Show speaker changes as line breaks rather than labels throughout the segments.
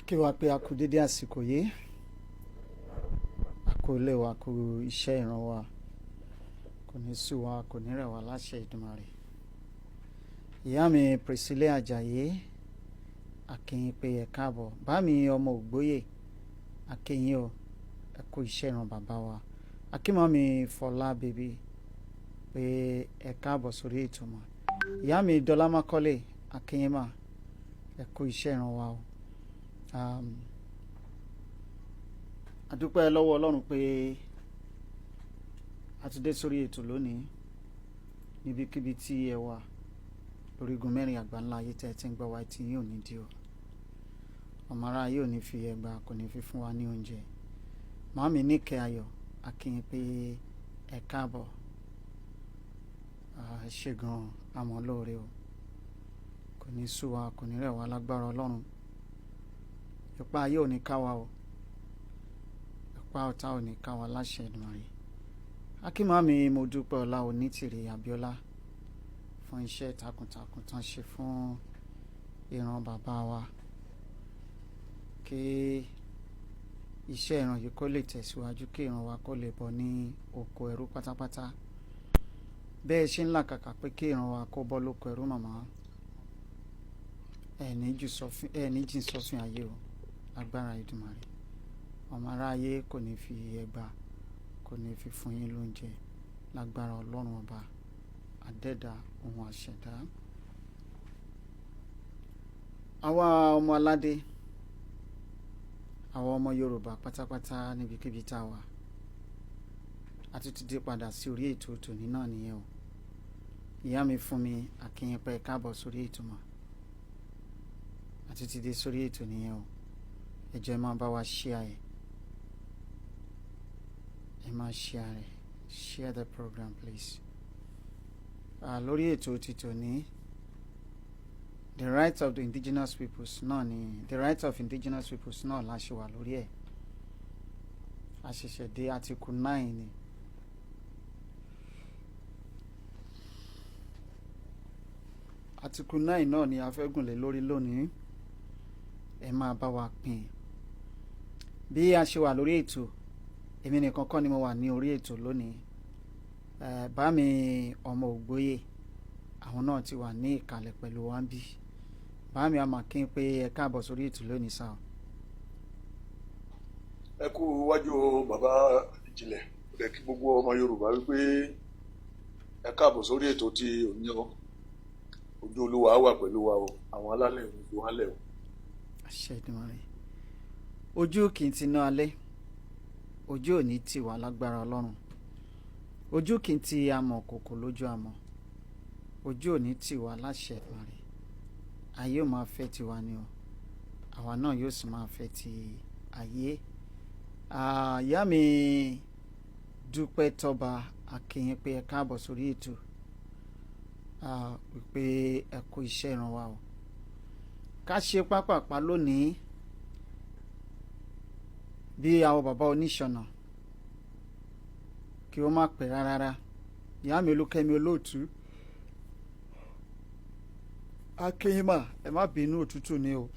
kí wá pé a kú dédé àsìkò yìí, a kú ilé wa, kú iṣẹ́ ìran wa, kò ní sú wa, kò ní rẹ̀ wá láṣẹ Ìdùmarè. Ìyá mi Priscilla Ajayi, a kí yín pé ẹ káàbọ̀. Bá mi ọmọ Ògbóyè, a kí yín o, ẹ kú iṣẹ́ ìran bàbá wa. A kí mọ́ mi Fọlá bèbí pé ẹ káàbọ̀ sórí ètò mọ́. Ìyá mi Dọlá Mákọ́lé, a kí yín mà, ẹ kú iṣẹ́ ìran wa o. A dúpẹ́ lọ́wọ́ Ọlọ́run pé a ti dé sórí ètò lónìí níbikíbi tí ẹ wà lórígun mẹ́rin àgbáńlá ayé tẹ́ ẹ ti ń gbọ́ wa tí yóò ní dí o. Ọmọ ara yóò ní fi ẹgbàá, kò ní fi fún wa ní oúnjẹ. Màámi Níkẹ́ Ayọ̀, a kí yín pé ẹ káàbọ̀. Ẹ ṣé gan-an, àmọ́ lóore o. Kò ní sú wa, kò ní rẹ̀ wá lágbára Ọlọ́run. Ìpá ayé ò ní ká wa o. Ìpá ọ̀tá ò ní ká wa láṣẹ Ìdùmarè. Akínmàmí Modúpẹ́ Ọlá Onítìrí Abíọ́lá fún iṣẹ́ takuntakun tán ṣe fún ìran bàbá wa. Kí iṣẹ́ ìran yìí kó lè tẹ̀síwájú, kí ìran wa kó lè bọ́ ní oko ẹrú pátápátá. Bẹ́ẹ̀ ṣe ń làkàkà pé kí ìran wa kó bọ́ lóko ẹrú màmá. Ẹ ní jìn sọ́fìn ayé o, agbára Ìdùmarè. Ọmọ aráyé kò ní fi ẹgbàá, kò ní fi fún yín lóúnjẹ, lágbára Ọlọ́run ọba adẹ́dà ohun àṣẹ̀dá. Àwa ọmọ aládé, àwa ọmọ Yorùbá pátápátá níbikíbi tá a wà, a ti dé padà sí orí ètò tòní náà nìyẹn o. Ìyá mi fún mi, a kí yín pé ẹ káàbọ̀ sórí ètò mọ́. A ti dé sórí ètò nìyẹn o. Ẹ jọ̀ọ́ ẹ máa bá wa share ẹ̀. Ẹ máa share ẹ̀. Share the program please. Lórí ètò ti tòní, the rights of the indigenous peoples náà ni the rights of indigenous peoples náà la ṣe wà lórí ẹ̀. A ṣẹ̀ṣẹ̀ dé Article 9 ni. Article 9 náà ni a fẹ́ gùn lé lórí lónìí. Ẹ máa bá wa pín. Bí a ṣe wà lórí ètò, èmi nìkan kọ́ ni mo wà ní orí ètò lónìí. Bá mi ọmọ Ògbóyè, àwọn náà ti wà ní ìkàlẹ̀ pẹ̀lú wa bí. Bá mi a máa kí n pé ẹ káàbọ̀ sórí ètò lónìí sáà.
Ẹ kú wájú bàbá ìjìnlẹ̀, ó dẹ̀ kí gbogbo ọmọ Yorùbá wípé ẹ káàbọ̀ sórí ètò tí òní o. Ojú Olúwa wà pẹ̀lú wa o, àwọn alálẹ̀ ò ní fi wá lẹ̀ o.
Àṣẹ Ìdùmarè. Ojú kì í ti ná alẹ́, ojú ò ní tì wá lágbára Ọlọ́run. Ojú kì í ti amọ̀ kòkò lójú amọ̀, ojú ò ní tì wá láṣẹ Ìdùmarè. Ayé ò máa fẹ́ tiwa ni o, àwa náà yóò sì máa fẹ́ ti ayé. Ìyá mi Dúpẹ́ Tọ́ba, a kí yín pé ẹ káàbọ̀ sórí ètò. Wípé ẹ kú iṣẹ́ ìran wa o. Ká ṣe pápápá lónìí bí àwọn bàbá oníṣọ̀nà kí ó má pẹ́ rárá. Ìyá mi Olúkẹ́mi Olóòtú, a kí yín mà, ẹ má bínú òtútù ni o.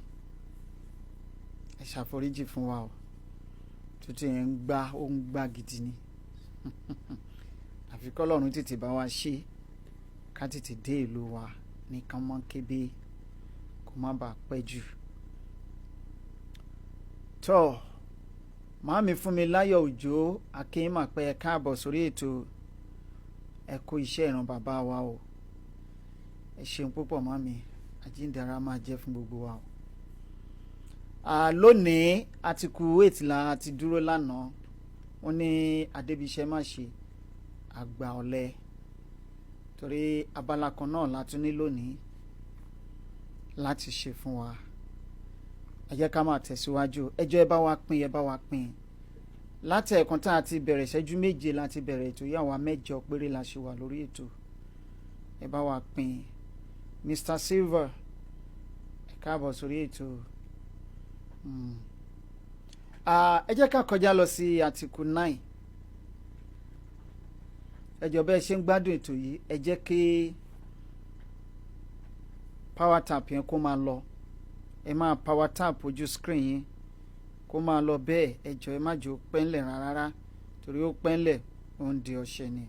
Ẹ ṣàforíjì fún wa o. Òtútù yẹn ń gbá gidi ni. Àfi k'Ọlọ́run tètè bá wa ṣe ká tètè dé ìlú wa ní kánmọ́nkébé kó má bàa pẹ́ jù. Tọ́ màámi Fúnmiláyọ̀ Òjó, a kí yín mà pé ẹ káàbọ̀ sórí ètò. Ẹ kú iṣẹ́ ìran bàbá wa o. Ẹ ṣeun púpọ̀ màámi, àjíǹdàrà máa jẹ́ fún gbogbo wa o. Lónìí Article 8 la ti dúró lánàá. Wọ́n ní Adébíṣẹ́ má ṣe àgbà ọ̀lẹ. Torí abala kan náà la tún ní lónìí láti ṣe fún wa. Ẹ jẹ́ ká máa tẹ̀síwájú. Ẹ jọ̀ọ́ ẹ bá wa pín, ẹ bá wa pín. Láti ẹ̀kan tá a ti bẹ̀rẹ̀ ìṣẹ́jú méje láti bẹ̀rẹ̀ ètò yìí, àwa 8 péré la ṣe wà lórí ètò. Ẹ bá wa pín. Mr. Silver, ẹ káàbọ̀ sórí ètò. Ẹ jẹ́ ká kọjá lọ sí Article 9. Ẹ jọ̀ọ́ bẹ́ẹ̀ ṣe ń gbádùn ètò yìí, ẹ jẹ́ kí power tap yẹn kó máa lọ ẹ máa power tap ojú screen yín kó máa lọ bẹ́ẹ̀ ẹ jọ̀ọ́ ẹ má jò pẹ́ńlẹ̀ rárá torí ó pẹ́ńlẹ̀ ó ń di ọṣẹ ni.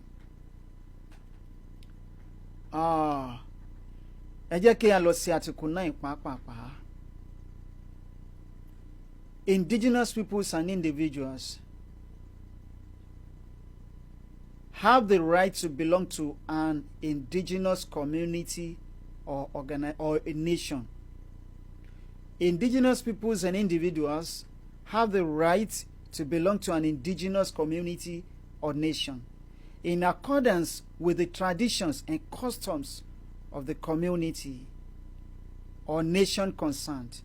ẹ jẹ́ kí a lọ sí àtìkù 9 pàápàá. Indigenous peoples and individuals have the right to belong to an indigenous community or a nation. Indigenous peoples and individuals have the right to belong to an indigenous community or nation in accordance with the traditions and customs of the community or nation concerned.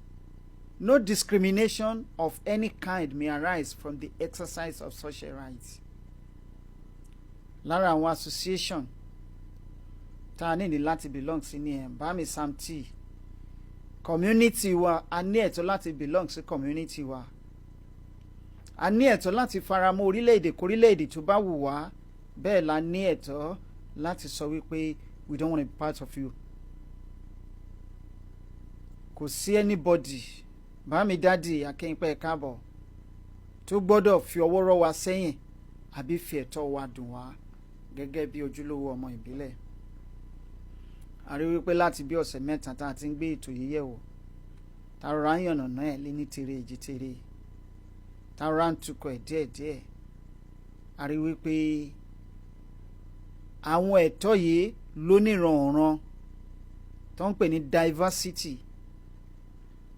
No discrimination of any kind may arise from the exercise of such a right. Lára àwọn association tá a ní láti belong sí ní Bami Samti community wa a ní ẹ̀tọ́ láti belong sí community wa a ní ẹ̀tọ́ láti faramọ́ orílẹ̀-èdè kórílẹ̀-èdè tó bá wù wá bẹ́ẹ̀ la ní ẹ̀tọ́ láti sọ wípé we don't want to be part of you. Kò sí anybody Bami Daddy Akínpẹ́ káàbọ̀ tó gbọ́dọ̀ fi ọwọ́ rọ́ wa sẹ́yìn àbí fi ẹ̀tọ́ wa dùn wá gẹ́gẹ́ bí ojúlówó ọmọ ìbílẹ̀. A rí wípé láti bí ọ̀sẹ̀ mẹ́ta tá a ti ń gbé ètò yìí yẹ̀wò tá a rọra ń yànnàná ẹ̀ lé ní tere èjì tere tá a rọra ń tukọ̀ ẹ̀ díẹ̀díẹ̀. A rí wípé àwọn ẹ̀tọ́ yìí lóníranran tó ń pè ní diversity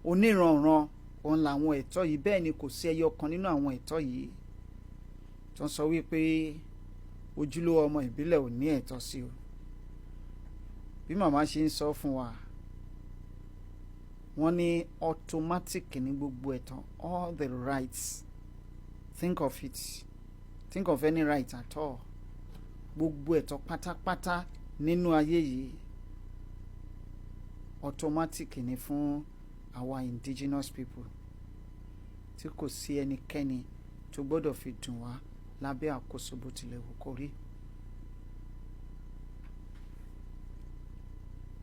oníranran òun làwọn ẹ̀tọ́ yìí bẹ́ẹ̀ ni kò sí ẹyọ kan nínú àwọn ẹ̀tọ́ yìí tó ń sọ wípé ojúlówó ọmọ ìbílẹ̀ ò ní ẹ̀tọ́ sí o. Bí màmá ṣe ń sọ fún wa wọ́n ní automatic ní gbogbo ẹ̀tọ́ all the rights think of it think of any right at all gbogbo ẹ̀tọ́ pátápátá nínú ayé yìí automatic ní fún àwa indigenous people tí kò sí ẹnikẹ́ni tó gbọ́dọ̀ fi dùn wá lábẹ́ àkóso bó tilẹ̀ wù kó rí.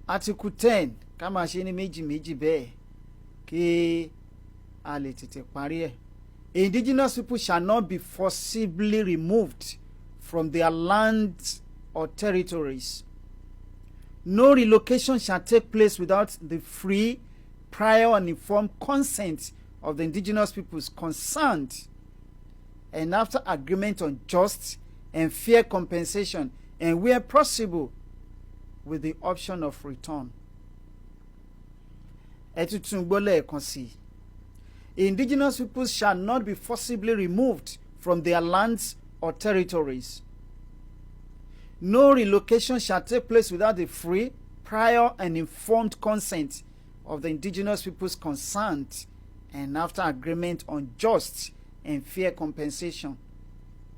Article 10 ká máa ṣe ní méjì méjì bẹ́ẹ̀ kí a lè tètè parí ẹ̀. Indigenous people shall not be forcibly removed from their lands or territories. No relocation shall take place without the free, prior and informed consent of the indigenous peoples concerned and after agreement on just and fair compensation and where possible with the option of return. Ẹ̀tútù gbọ́lẹ̀ ẹ̀kan sí. Indigenous peoples shall not be forcibly removed from their lands or territories. No relocation shall take place without the free, prior and informed consent of the indigenous peoples concerned and after agreement on just and fair compensation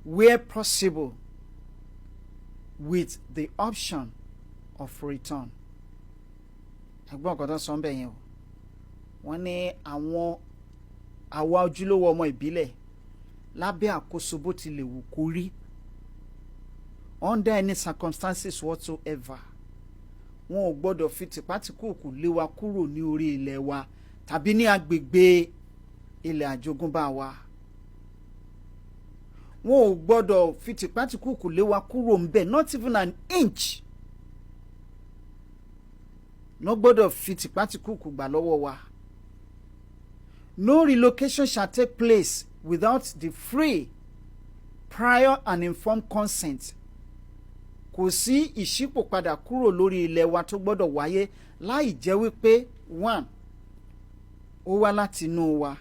where possible with the option of return. Ẹgbọ́n kan tó sọ ń bẹ̀ yẹn o wọ́n ní àwa ojúlówó ọmọ ìbílẹ̀ lábẹ́ àkóso bó tilẹ̀ wù kó rí under any circumstances whatsoever wọn ò gbọ́dọ̀ fi tìpátìkúùkù lé wa kúrò ní orí ilẹ̀ wa tàbí ní agbègbè ilẹ̀ àjogúnbá wa wọn ò gbọ́dọ̀ fi tìpátìkúùkù lé wa kúrò ńbẹ̀ not even an inch no gbọ́dọ̀ fi tìpátìkúùkù gbà lọ́wọ́ wa. No relocation shall take place without the free, prior and informed consent. Kò sí ìṣípòpadà kúrò lórí ilẹ̀ wa tó gbọ́dọ̀ wáyé láì jẹ́ wípé 1 ó wá láti inú wa.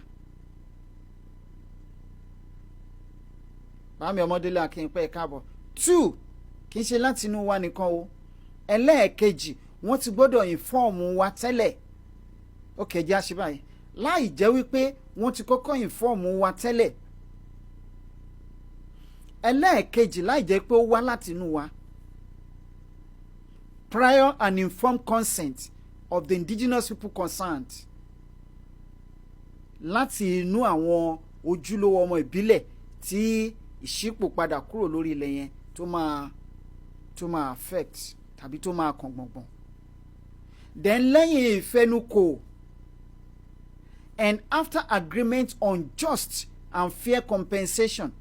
Bámi Ọmọdélé Akínpẹ́ káàbọ̀. 2 kì í ṣe láti inú wa nìkan o. Ẹlẹ́ẹ̀kejì wọ́n ti gbọ́dọ̀ inform wa tẹ́lẹ̀. Ó kẹjá ṣe báyìí. Láì jẹ́ wípé wọ́n ti kọ́kọ́ inform wa tẹ́lẹ̀. Ẹlẹ́ẹ̀kejì láì jẹ́ pé ó wá láti inú wa. Prior and informed consent of the indigenous people concerned. Láti inú àwọn ojúlówó ọmọ ìbílẹ̀ tí ìṣípòpadà kúrò lórí ilẹ̀ yẹn tó máa affect tàbí tó máa kàn gbọ̀ngbọ̀n. Then lẹ́yìn ìfẹnukò and after agreement on just and fair compensation.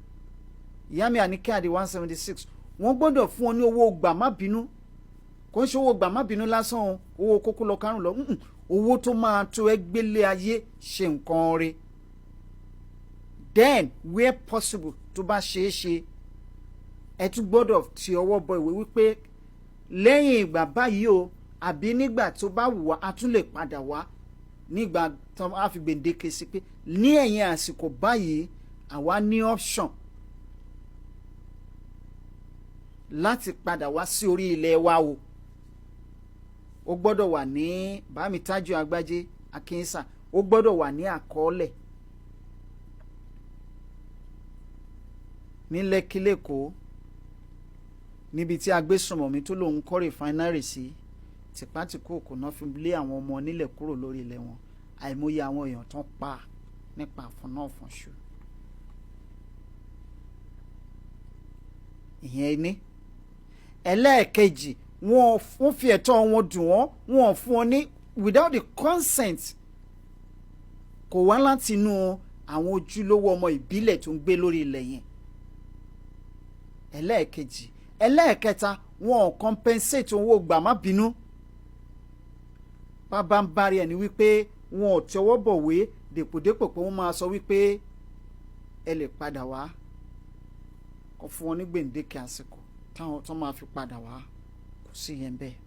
Ìyá mi Àníkẹ́ Àdé 176 wọ́n gbọ́dọ̀ fún wọn ní owó gbà má bínú, kò ń ṣe owó gbà má bínú lásán, owó kókó lọ kárùn lọ, owó tó máa tó ẹgbẹ́lé ayé ṣe nǹkan rẹ̀. Then where possible tó bá ṣeé ṣe ẹ tún gbọ́dọ̀ ti ọwọ́ bọ ìwé wípé lẹ́yìn ìgbà báyìí o àbí nígbà tó bá wù wá a tún lè padà wá nígbà tó a fi gbèǹdéke sí pé ní ẹ̀yìn àsìkò báyìí àwa ní option láti padà wá sí orí ilẹ̀ wa o. Ó gbọ́dọ̀ wà ní Bámi Tájù Agbájé Akínsà, ó gbọ́dọ̀ wà ní àkọọ́lẹ̀ ní Lẹ́kí l'Ékòó níbi tí agbésùnmọ̀mí tó lòun kọ́ rìfáínárì sí tìpátìkú kò náà fi lé àwọn ọmọ onílẹ̀ kúrò lórí ilẹ̀ wọn, àìmọye àwọn èèyàn tán pa nípa àfọ̀nàfọ̀nṣù. Ìyẹn ní ẹlẹ́ẹ̀kejì wọ́n fi ẹ̀tọ́ wọn dùn wọ́n fún wọn ní without the consent, kò wá láti inú àwọn ojúlówó ọmọ ìbílẹ̀ tó ń gbé lórí ilẹ̀ yẹn. Ẹlẹ́ẹ̀kejì. Ẹlẹ́ẹ̀kẹta wọn compensate owó gbà má bínú. Bàbá ń bari ẹni wípé wọn ò tọwọ́ bọ̀wé dèpòdépò pé wọ́n máa sọ wípé ẹ lè padà wá, kó fún wọn ní gbèǹdéke àsìkò táwọn tó máa fi padà wá, kò sí yẹn bẹ́ẹ̀.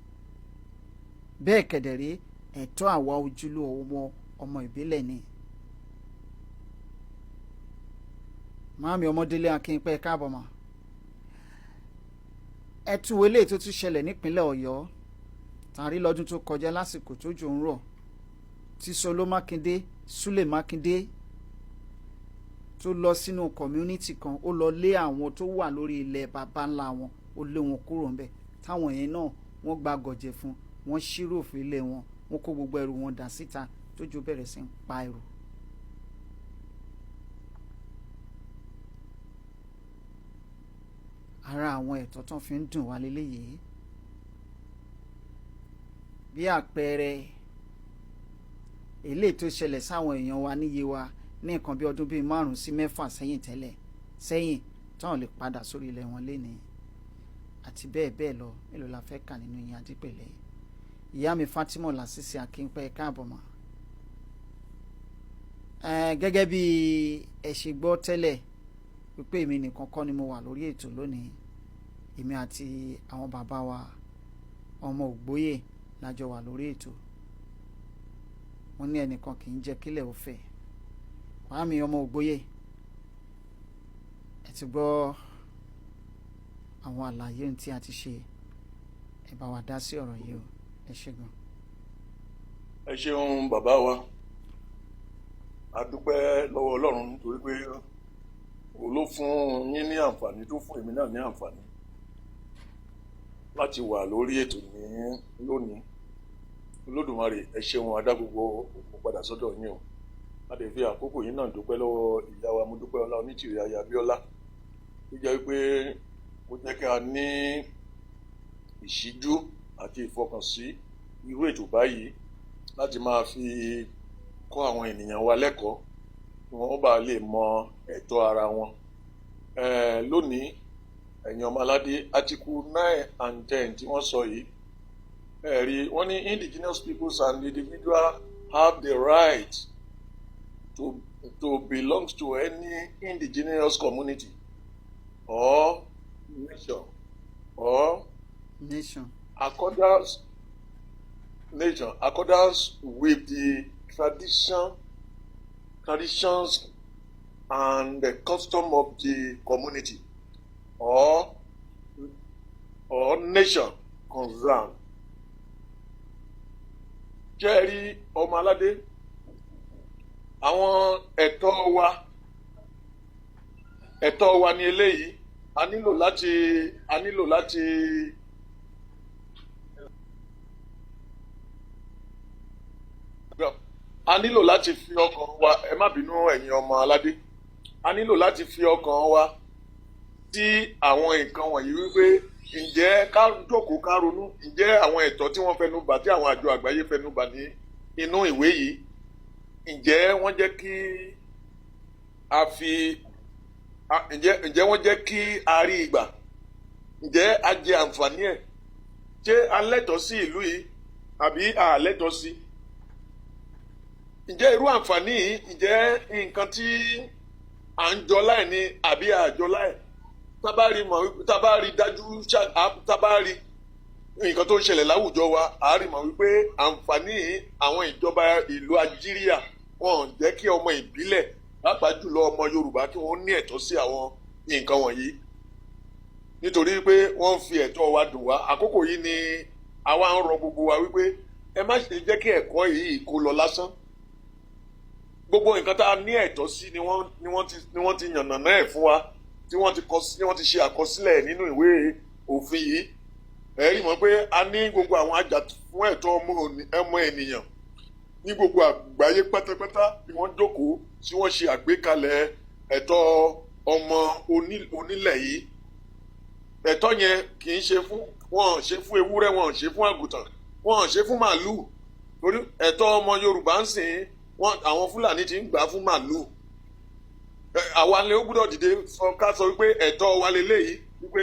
Bẹ́ẹ̀ kẹ̀dẹ̀rẹ́ ẹ̀tọ́ àwa ojúlówó ọmọ ìbílẹ̀ ni. Màámi Ọmọdélé Akínpẹ́ káàbọ̀ mà. Ẹ̀tún wọlé tó tún ṣẹlẹ̀ nípínlẹ̀ Ọ̀yọ́ tàrí lọ́dún tó kọjá lásìkò tó jò ń rọ̀ tí Súlè Mákindé tó lọ sínú community kan, ó lọ lé àwọn tó wà lórí ilẹ̀ baba ńlá wọn, ó lé wọn kúrò ńbẹ̀. Táwọn yẹn náà wọ́n gba gọ̀jẹ̀ fún, wọ́n ṣírò fún ilé wọn, wọ́n kó gbogbo ẹrù wọn dà síta tójò bẹ̀rẹ̀ sí ń pa ẹrù. Ara àwọn ẹ̀tọ́ tán fi ń dùn wá léléyìí. Bí àpẹẹrẹ eléyìí tó ṣẹlẹ̀ sáwọn èèyàn wa níye wa ní nǹkan bí ọdún bíi 5 sí 6 sẹ́yìn táwọn lè padà sórí ilẹ̀ wọn lénìí àti bẹ́ẹ̀ bẹ́ẹ̀ lọ. Mélòó la fẹ́ kà nínú yín Adípẹ̀lẹ́. Ìyá mi Fátímọ̀ Lásìsì Akínpẹ́ káàbọ̀ mà. Gẹ́gẹ́ bí ẹ ṣe gbọ́ tẹ́lẹ̀ wípé èmi nìkan kọ́ ni mo wà lórí ètò lónìí, èmi àti àwọn bàbá wa ọmọ Ògbóyè lájọ wà lórí ètò. Wọ́n ní ẹnìkan kì í jẹ́ kílẹ̀ ó fẹ́. Màámi ọmọ Ògbóyè, ẹ ti gbọ́ àwọn àlàyé ohun tí a ti ṣe, ẹ bá wa dá sí ọ̀rọ̀ yìí o. Ẹ ṣé gan.
Ẹ ṣeun bàbá wa, a dúpẹ́ lọ́wọ́ Ọlọ́run nítorí pé òun ló fún yín ní àǹfààní tó fún èmi náà ní àǹfààní láti wà lórí ètò ní lónìí. Olódùmarè ẹ ṣeun, adá gbogbo òkú padà sọ́dọ̀ yín o. A lè fi àkókò yìí náà dúpẹ́ lọ́wọ́ ìyá wa Modúpẹ́ọlá Onítìrí aya Abíọ́lá tó jẹ́ wípé ó jẹ́ kí a ní ìṣíjú àti ìfọkànsí irú ètò báyìí láti máa fi kọ́ àwọn ènìyàn wa lẹ́kọ̀ọ́ kí wọ́n bá lè mọ ẹ̀tọ́ ara wọn. Lónìí ẹ̀yin ọmọ aládé, Article 9 and 10 tí wọ́n sọ yìí, ẹ̀rí wọ́n ní indigenous peoples and individuals have the right to belong to any indigenous community or nation accordance with the traditions and the custom of the community or nation concerned. Jẹ́rí ọmọ aládé, àwọn ẹ̀tọ́ wa ni eléyìí. A nílò láti fi ọkàn wa, ẹ má bínú ẹ̀yin ọmọ aládé, a nílò láti fi ọkàn wa sí àwọn nǹkan wọ̀nyí wípé ǹjẹ́ ká jókòó ká ronú, ǹjẹ́ àwọn ẹ̀tọ́ tí wọ́n fẹnu bà, tí àwọn àjọ àgbáyé fẹnu bà ní inú ìwé yìí, ǹjẹ́ wọ́n jẹ́ kí a fi ǹjẹ́ wọ́n jẹ́ kí a rí ìgbà, ǹjẹ́ a jẹ àǹfààní ẹ̀, ṣé a lẹ́tọ̀ọ́ sí ìlú yìí àbí a lẹ́tọ̀ọ́ sí? Ǹjẹ́ irú àǹfààní yìí ǹjẹ́ nǹkan tí à ń jọ láì ní àbí àjọ láì? Tábàárí dájú, tábàárí nǹkan tó ń ṣẹlẹ̀ láwùjọ wa, a rí mọ̀ wípé àǹfààní àwọn ìjọba ìlú Nàìjíríà wọn ò jẹ́ kí ọmọ ìbílẹ̀ pàápàá jùlọ ọmọ Yorùbá kí wọ́n ní ẹ̀tọ́ sí àwọn nǹkan wọ̀nyí, nítorí pé wọ́n ń fi ẹ̀tọ́ wa dùn wá. Àkókò yìí ni àwa ń rọ gbogbo wa wípé ẹ má ṣe jẹ́ kí ẹ̀kọ́ yìí kó lọ lásán. Gbogbo nǹkan tá a ní ẹ̀tọ́ sí ni wọ́n ti yànnàná ẹ̀ fún wa, tí wọ́n ti ṣe àkọsílẹ̀ nínú ìwé òfin yìí. Ẹ rí mọ̀ pé a ní gbogbo àwọn àjà fún ẹ̀tọ́ ọmọ ènìyàn ní gbogbo àgbáyé pátápátá bí wọ́n jókòó tí wọ́n ṣe àgbékalẹ̀ ẹ̀tọ́ ọmọ onílẹ̀ yìí. Ẹ̀tọ́ yẹn kì í ṣe fún, wọn ṣe fún ewúrẹ́, wọn ṣe fún àgùntàn, wọn ṣe fún màálù. Torí ẹ̀tọ́ ọmọ Yorùbá ń sìn àwọn Fúlàní ti ń gbà fún màálù. Àwa ni ó gbọ́dọ̀ dìde ká sọ wípé ẹ̀tọ́ wa lélẹ́yìí, wípé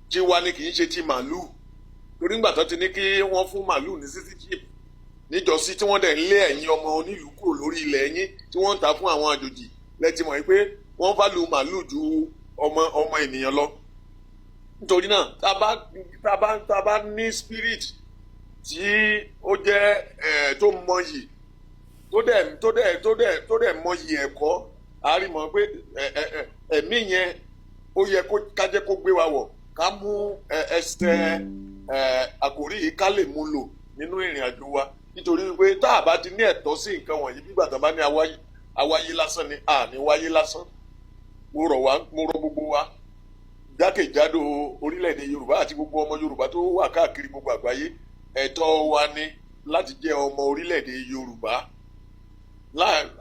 tiwa ni kì í ṣe ti màálù. Torí ńgbà tó ti ní kí wọ́n fún màálù ní citizenship níjọ́sí tí wọ́n dẹ̀ ń lé ẹ̀yin ọmọ onílùú kúrò lórí ilẹ̀ yín tí wọ́n ń ta fún àwọn àjòjì, lẹ́tí mọ̀ wípé wọ́n fálù màálù ju ọmọ ènìyàn lọ. Nítorí náà tá bá ní spirit tí ó jẹ́ tó mọyì, tó dẹ̀ mọyì ẹ̀kọ́, a rí mọ̀ pé ẹ̀mí yẹn ó yẹ ká jẹ́ kó gbé wa wọ̀, ká mú ẹsẹ̀ àkòrí yìí ká lè mú lò nínú ìrìn àjò wa. Nítorí wípé tá a bá ti ní ẹ̀tọ́ sí nǹkan wọ̀nyí, bí gbàtà bá ní awáyé lásán ni a ní wáyé lásán. Mo rọ̀ gbogbo wa jákèjádò orílẹ̀-èdè Yorùbá àti gbogbo ọmọ Yorùbá tó wà káàkiri gbogbo àgbáyé, ẹ̀tọ́ wa ni láti jẹ́ ọmọ orílẹ̀-èdè Yorùbá.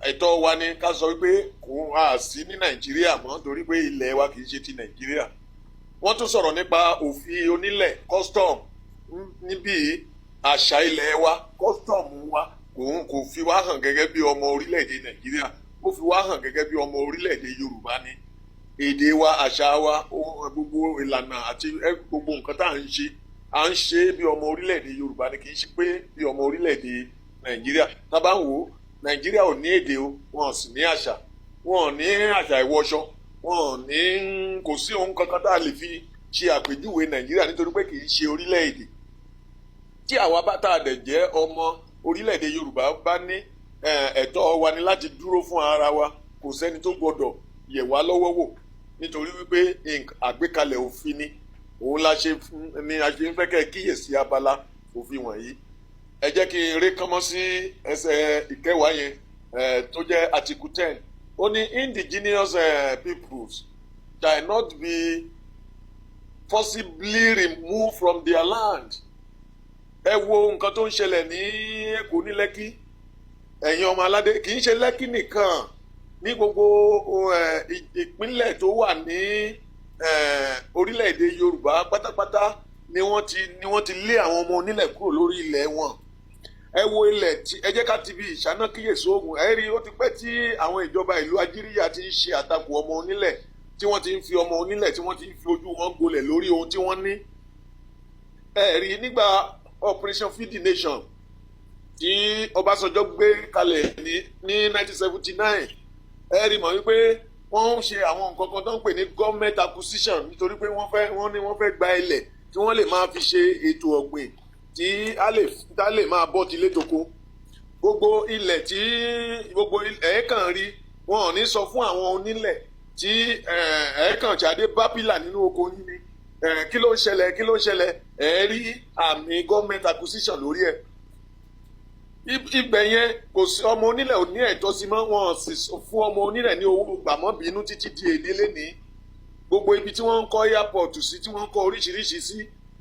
Ẹ̀tọ́ wa ni ká sọ wípé kò á sí ní Nàìjíríà mọ́, torí pé ilẹ̀ wa kì í ṣe ti Nàìjíríà. Wọ́n tún sọ̀rọ̀ nípa òfin onílẹ̀ custom níbí àṣà ilẹ̀ wa, custom wa kò fi wá hàn gẹ́gẹ́ bí ọmọ orílẹ̀-èdè Nàìjíríà, ó fi wá hàn gẹ́gẹ́ bí ọmọ orílẹ̀-èdè Yorùbá ni. Èdè wa, àṣà wa, gbogbo ìlànà àti gbogbo nǹkan tá à ń ṣe bí ọmọ orílẹ̀-èdè Yorùbá ni, kì í ṣe pé bí ọmọ orílẹ̀-èdè Nàìjíríà. Tá bá ń wò ó, Nàìjíríà ò ní èdè o, wọn sì ní àṣà, wọn ò ní àṣà ìwọṣọ, wọn ò ní, kò sí ohun kankan tá a lè fi ṣe àpèjúwe Nàìjíríà, nítorí pé kì í ṣe orílẹ̀-èdè. Tí àwa bá tá a dẹ̀ jẹ́ ọmọ orílẹ̀-èdè Yorùbá bá ní ẹ̀tọ́ wa ni láti dúró fún ara wa, kò sẹ́ni tó gbọdọ̀ yẹ̀ wá lọ́wọ́ wò, nítorí wípé àgbékalẹ̀ òfin ni òun la ṣe ń fẹ́ kẹ́ kíyèsí abala òfin wọ̀nyí. Ẹ jẹ́ kí n rí kánmọ́ sí ẹsẹ̀ ìkẹwàá yẹn tó jẹ́ Article 10. Ó ní indigenous peoples shall not be forcibly removed from their land. Ẹ wo nǹkan tó ń ṣẹlẹ̀ ní Èkó ní Lẹ́kí, ẹ̀yin ọmọ aládé, kì í ṣe Lẹ́kí nìkan, ní gbogbo ìpínlẹ̀ tó wà ní orílẹ̀-èdè Yorùbá pátápátá ni wọ́n ti lé àwọn ọmọ onílẹ̀ kúrò lórí ilẹ̀ wọn. Ẹ wo ilẹ̀ tí, ẹ jẹ́ ká ti bí ìṣáná kíyèsí ogun. Ẹ rí, ó ti pẹ́ tí àwọn ìjọba ìlú Nàìjíríà ti ń ṣe àtakò ọmọ onílẹ̀, tí wọ́n ti ń fi ọmọ onílẹ̀, tí wọ́n ti ń fi ojú wọn gbolẹ̀ lórí ohun tí wọ́n ní. Ẹ rí, nígbà Operation Feed the Nation tí Ọbásanjọ́ gbé kalẹ̀ ní 1979, ẹ rí mọ̀ wípé wọ́n ń ṣe àwọn nǹkan kan tó ń pè ní government acquisition, nítorí pé wọ́n fẹ́ gba ilẹ̀ tí wọ́n lè máa fi ṣe ètò ọ̀gbìn tí a lè máa bọ́ tilé toko. Gbogbo ilẹ̀ tí gbogbo ẹ̀ẹ́kàn rí, wọn ò ní sọ fún àwọn onílẹ̀ tí ẹ̀ẹ́kàn jáde bá pílà nínú oko yín ni kí ló ń ṣẹlẹ̀, ẹ̀ rí àmì government acquisition lórí ẹ̀. Ibẹ̀ yẹn kò sí, ọmọ onílẹ̀ ò ní ẹ̀tọ́ sí mọ́, wọn sì fún ọmọ onílẹ̀ ní owó gbàmọ́bínú títí di èdè lẹ́nìí. Gbogbo ibi tí wọ́n ń kọ́ airport sí, tí wọ́n ń kọ́ oríṣiríṣi sí,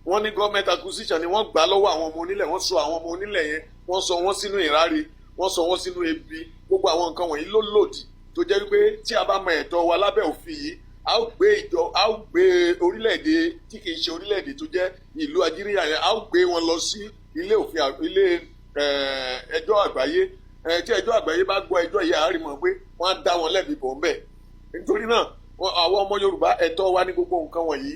wọ́n ní government acquisition ni wọ́n gbà lọ́wọ́ àwọn ọmọ onílẹ̀, wọ́n sọ àwọn ọmọ onílẹ̀ yẹn, wọ́n sọ wọ́n sínú ìráre, wọ́n sọ wọ́n sínú ebi. Gbogbo àwọn nǹkan wọ̀nyí ló lòdì, tó jẹ́ wípé tí a bá mọ ẹ̀tọ́ wa lábẹ́ òfin yìí, a ó gbé orílẹ̀-èdè tí kì í ṣe orílẹ̀-èdè tó jẹ́ ìlú Nàìjíríà yẹn, a ó gbé wọn lọ sí ilé ẹjọ́ àgbáyé tí ẹjọ́ àgbáyé bá gbọ́ ẹjọ́ yìí àárín mọ̀ pé wọ́n á dá wọn lẹ́bi bọ̀ ń bẹ̀. Nítorí náà àwọn ọmọ Yorùbá ẹ̀tọ́ wa ní gbogbo nǹkan wọ̀nyí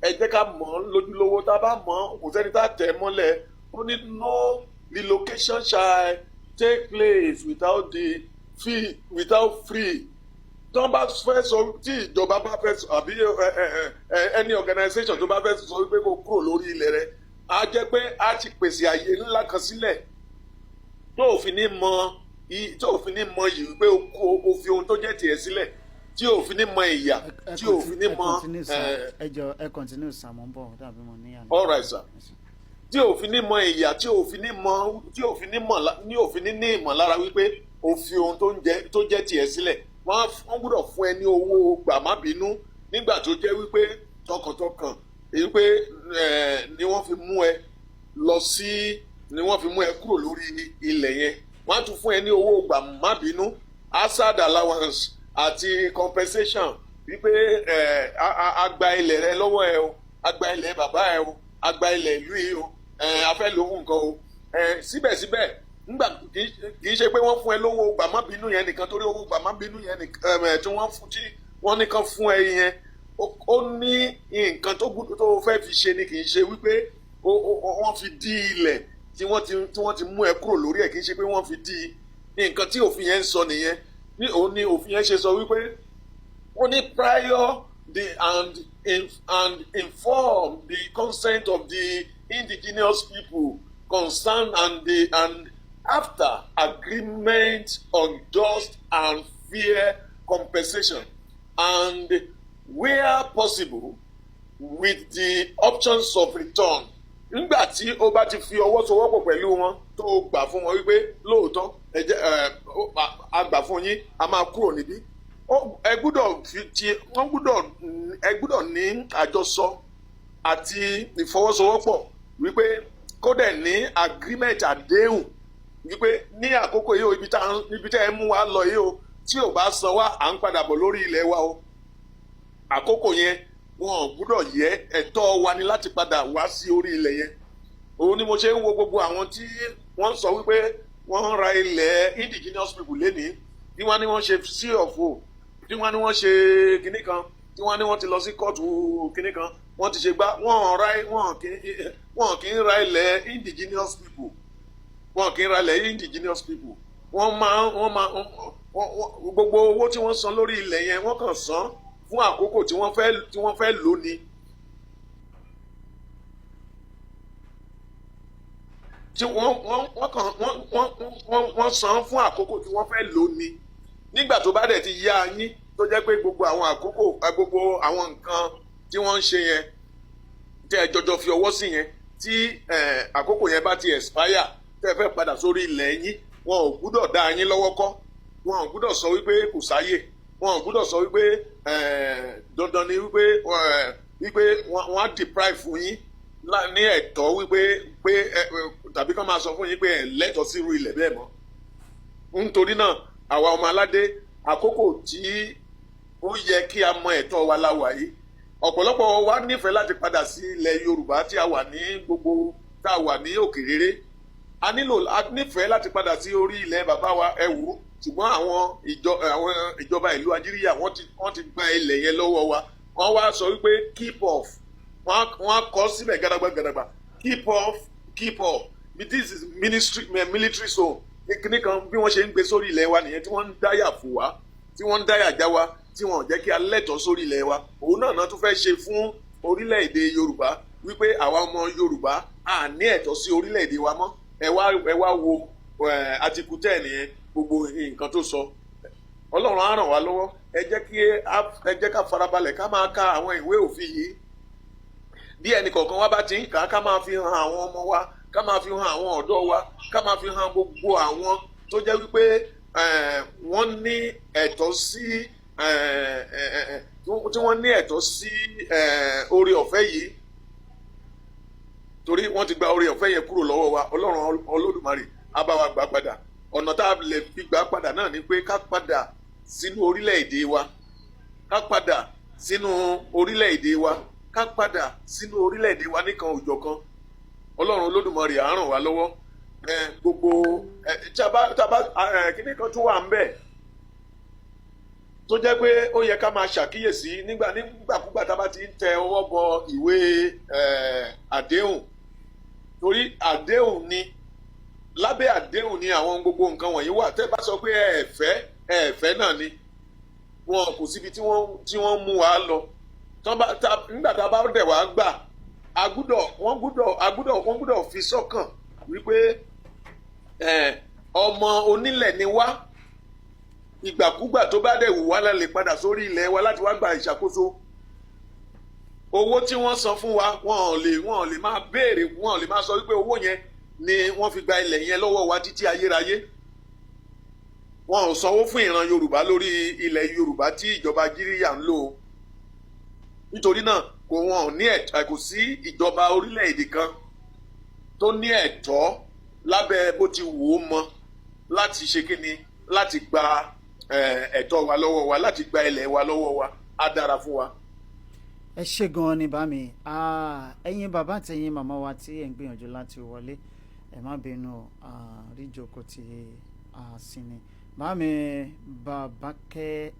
ẹ jẹ́ ká mọ̀ ọ́n lójúlówó. Tá a bá mọ̀ ọ́n kò sẹ́ni tá a tẹ̀ mọ́lẹ̀. Ó ní no relocation shall take place without free. Tí wọ́n bá fẹ́ sọ, tí ìjọba bá fẹ́ sọ, àbí any organization tó bá fẹ́ sọ wípé kó kúrò lórí ilẹ̀ rẹ̀, á jẹ́ pé á ti pèsè àyè ńlá kan sílẹ̀ tó òfin ní mọ yìí wípé o fi ohun tó jẹ́ tiẹ̀ sílẹ̀, tí òfin ní mọ ìyà, tí òfin ní mọ.
ẹ continue Sam ń bọ̀ dàbí mo ní àná.
All right sir. Tí òfin ní mọ ìyà, tí òfin ní ní ìmọ̀lára wípé o fi ohun tó jẹ́ tiẹ̀ sílẹ̀. Wọ́n gbọ́dọ̀ fún ẹ ní owó gbàmábínú nígbà tó jẹ́ wípé tọkàntọkàn wípé ni wọ́n fi mú ẹ ni wọ́n fi mú ẹ kúrò lórí ilẹ̀ yẹn. Wọ́n á tún fún ẹ ní owó gbàmábínú, hazard allowance àti compensation wípé agba ilẹ̀ rẹ lọ́wọ́ ẹ o, agba ilẹ̀ bàbá ẹ o, agba ilẹ̀ ìlú yìí o, afẹ́ lówó nǹkan o. Síbẹ̀síbẹ̀ nígbà kì í ṣe pé wọ́n fún ẹ lówó gbàmábínú yẹn nìkan, torí owó gbàmábínú yẹn nìkan tí wọ́n nìkan fún ẹ yẹn ó ní nǹkan tó fẹ́ fi ṣe ni, kì í ṣe wípé wọ́n fi dí ilẹ̀ tí wọ́n ti mú ẹ kúrò lórí ẹ̀, kì í ṣe pé wọ́n fi dí nǹkan tí òfin yẹn ń sọ nìyẹn. Òun ni òfin yẹn ṣe sọ wípé ó ní prior and inform the consent of the indigenous people concerned and after agreement on just and fair compensation, and where possible with the options of return. Nígbà tí ó bá ti fi ọwọ́ sowọ́pọ̀ pẹ̀lú wọn tó gbà fún wọn wípé lóòótọ́ a gbà fún yín, a máa kúrò níbí, ẹ gbúdọ̀ ní àjọsọ àti ìfọwọ́sowọ́pọ̀ wípé kó dẹ̀ ní agreement, àdéhùn wípé ní àkókò yìí o, ibi tẹ́ ẹ mú wa lọ yìí o, tí ò bá san wá à ń padà bọ̀ lórí ilẹ̀ wa o. Àkókò yẹn wọn ò gbúdọ̀ yẹ ẹ̀tọ́ wa ni láti padà wá sí orí ilẹ̀ yẹn. Òun ni mo ṣe ń wo gbogbo àwọn tí wọ́n sọ wípé wọ́n ra ilẹ̀ indigenous people lénìí, tí wọ́n ní wọ́n ṣe CFO, tí wọ́n ní wọ́n ṣe kinní kan, tí wọ́n ní wọ́n ti lọ sí kóòtù kinní kan, wọ́n ti ṣe gbá, wọ́n kì í ra ilẹ̀ indigenous people. Wọ́n kì í ra ilẹ̀ indigenous people. Wọ́n máa gbogbo owó tí wọ́n san lórí ilẹ̀ yẹn wọ́n kàn san fún àkókò tí wọ́n fẹ́ lò ní. Tí wọ́n san fún àkókò tí wọ́n fẹ́ lò ní. Nígbà tó bá dẹ̀ ti yá yín, tó jẹ́ pé gbogbo àwọn nǹkan tí wọ́n ń ṣe yẹn, tẹ́ ẹ jọjọ fi ọwọ́ sí yẹn, tí àkókò yẹn bá ti expire, tẹ́ ẹ fẹ́ padà sórí ilẹ̀ yín, wọn ò gbúdọ̀ dá yín lọ́wọ́ kọ́. Wọn ò gbúdọ̀ sọ wípé kò sáyè. Wọn ò gbúdọ̀ sọ wípé dandan ni wípé wọ́n á deprive fún yín ní ẹ̀tọ́ wípé tàbí kán máa sọ fún yín pé ẹ̀ lẹ́tọ̀ọ́ sí irú ilẹ̀ bẹ́ẹ̀ mọ́. Nítorí náà àwa ọmọ aládé, àkókò tí ó yẹ kí a mọ ẹ̀tọ́ wa láwà yìí. Ọ̀pọ̀lọpọ̀ wa nífẹ̀ẹ́ láti padà sí ilẹ̀ Yorùbá tí a wà ní tá a wà ní òkè rere. A nífẹ̀ẹ́ láti padà sí orí ilẹ̀ bàbá wa Ẹ̀wù, ṣùgbọ́n àwọn ìjọba ìlú Nàìjíríà wọ́n ti gba ilẹ̀ yẹn lọ́wọ́ wa. Wọ́n wá sọ wípé keep off. Wọ́n kọ síbẹ̀ gàdàgbà keep off. This is military zone. Kíní kan bí wọ́n ṣe ń gbé sórí ilẹ̀ wa nìyẹn, tí wọ́n ń dáyà fò wá, tí wọ́n ń dáyà já wa, tí wọ́n ò jẹ́ kí a lẹ́tọ̀ọ́ sórí ilẹ̀ wa. Òun náà tún fẹ́ ṣe fún orílẹ̀-èdè Yorùbá wípé àwa ọmọ Yorùbá à ní ẹ̀tọ́ sí orílẹ̀-èdè wa mọ́. Ẹ wá wo Àtìkù tẹ́ nìyẹn, gbogbo nǹkan tó sọ. Ọlọ́run á ràn wá lọ́wọ́. Ẹ jẹ́ ká farabalẹ̀ ká máa ka àwọn ìwé òfin yìí. Bí ẹnì kọ̀ọ̀kan wa bá ti ń kà á, ká máa fi hàn àwọn ọmọ wa, ká máa fi hàn àwọn ọ̀dọ́ wa, ká máa fi hàn gbogbo àwọn tó jẹ́ wípé wọ́n ní ẹ̀tọ́ sí tí wọ́n ní ẹ̀tọ́ sí oore ọ̀fẹ́ yìí, torí wọ́n ti gba oore ọ̀fẹ́ yẹn kúrò lọ́wọ́ wa. Ọlọ́run Olódùmarè á bá wa gbà padà. Ọ̀nà tá a lè fi gbà padà náà ni pé ká padà sínú orílẹ̀-èdè wa, ká padà sínú orílẹ̀-èdè wa, ká padà sínú orílẹ̀-èdè wa nìkan òjọ̀kan. Ọlọ́run Olódùmarè á ràn wá lọ́wọ́. gbogbo kíní kan tún wà ń bẹ̀ tó jẹ́ pé ó yẹ ká máa ṣàkíyèsí nígbàkúgbà tá a bá ti ń tẹ ọwọ́ bọ ìwé àdéhùn, torí àdéhùn ni, lábẹ́ àdéhùn ni àwọn gbogbo nǹkan wọ̀nyí wà. Tẹ́ bá sọ pé ẹ̀ẹ̀fẹ́ náà ni wọn kò síbi tí wọ́n mú wa lọ. Nígbà tá a bá dẹ̀ wá gbà wọ́n gbúdọ̀ fi sọ́kàn wípé ọmọ onílẹ̀ ni wá, ìgbàkúgbà tó bá dẹ̀ wù wá la lè padà sórí ilẹ̀ wa láti wá gba ìṣàkóso. Owó tí wọ́n san fún wa wọn ò lè máa béèrè, wọn ò lè máa sọ wípé owó yẹn ni wọ́n fi gba ilẹ̀ yẹn lọ́wọ́ wa títí ayérayé. Wọn ò sanwó fún ìran Yorùbá lórí ilẹ̀ Yorùbá tí ìjọba Gíríyà ń lò. Nítorí náà kò sí ìjọba orílẹ̀-èdè kan tó ní ẹ̀tọ́ lábẹ́ bó ti wù ó mọ láti ṣe kíni, láti gba ẹ̀tọ́ wa lọ́wọ́ wa, láti gba ilẹ̀ wa lọ́wọ́ wa. Á dára fún wa.
Ẹ ṣé gan-an ni bá mi, ẹ̀yin bàbá àtẹ̀yin màmá wa tí ẹ̀ ń gbìyànjú láti wọlé, ẹ má bínú rí ìjókòó tí sinmi. Bá mi Babákẹ́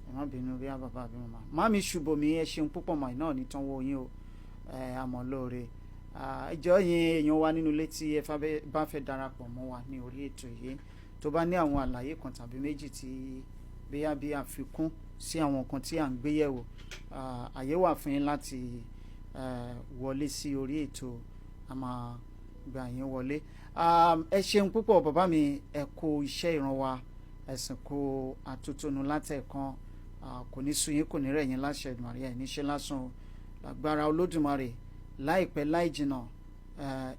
ẹ má bínú bí bàbá àbí màmá. Màmí Ṣùbọ́mi, ẹ ṣeun púpọ̀ màá náà ní tán wọ yín o, àmọ́ lóore. Ìjọ yín èèyàn wa nínú ilé tí ẹ bá fẹ́ darapọ̀ mọ́ wa ní orí ètò yìí, tó bá ní àwọn àlàyé kan tàbí méjì tí bí àfikún sí àwọn nǹkan tí à ń gbé yẹ̀wò, àyè wà fún yín láti wọlé sí orí ètò, a máa gbà yín wọlé. Ẹ ṣeun púpọ̀ bàbá mi, ẹ kú iṣẹ́ ìran wa, ẹ̀sìn kó àtúntònú látẹ̀kan, kò ní sú yín, kò ní rẹ̀ yín láṣẹ Èdùmàrè, ẹ̀ níṣẹ́ lásán lágbára Olódùmarè. Láìpẹ́ láì jìnnà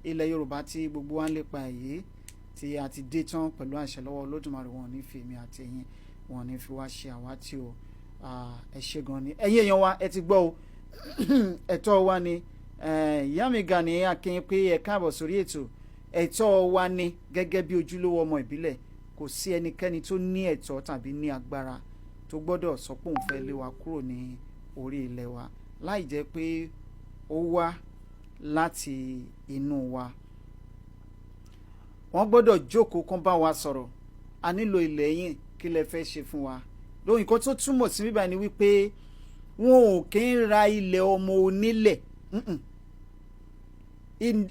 ilẹ̀ Yorùbá tí gbogbo wa ń lépa èyí tí a ti dé tán pẹ̀lú àṣẹ lọ́wọ́ Olódùmarè, wọn ò ní fi èmi àti ẹ̀yin, wọn ò ní fi wá ṣe àwátì o. Ẹ ṣé gan ni ẹ̀yin èèyàn wa, ẹ ti gbọ́ o ẹ̀tọ́ wa ni. Ìyá mi Gani Akin pé ẹ káàbọ̀ sórí ètò. Ẹ̀tọ́ wa ni gẹ́gẹ́ bí ojúlówó ọmọ ìbílẹ̀, kò sí ẹnikẹ́ni tó ní ẹ̀tọ́ tàbí ní agbára tó gbọ́dọ̀ sọ pé òun fẹ́ lé wa kúrò ní orí ilẹ̀ wa láì jẹ́ pé ó wá láti inú wa. Wọ́n gbọ́dọ̀ jókòó kán bá wa sọ̀rọ̀, a nílò ilẹ̀ yín, kí lẹ fẹ́ ṣe fún wa. Lóhun nǹkan tó túmọ̀ sí bíbá ni wípé wọn ò kí ń ra ilẹ̀ ọmọ onílẹ̀.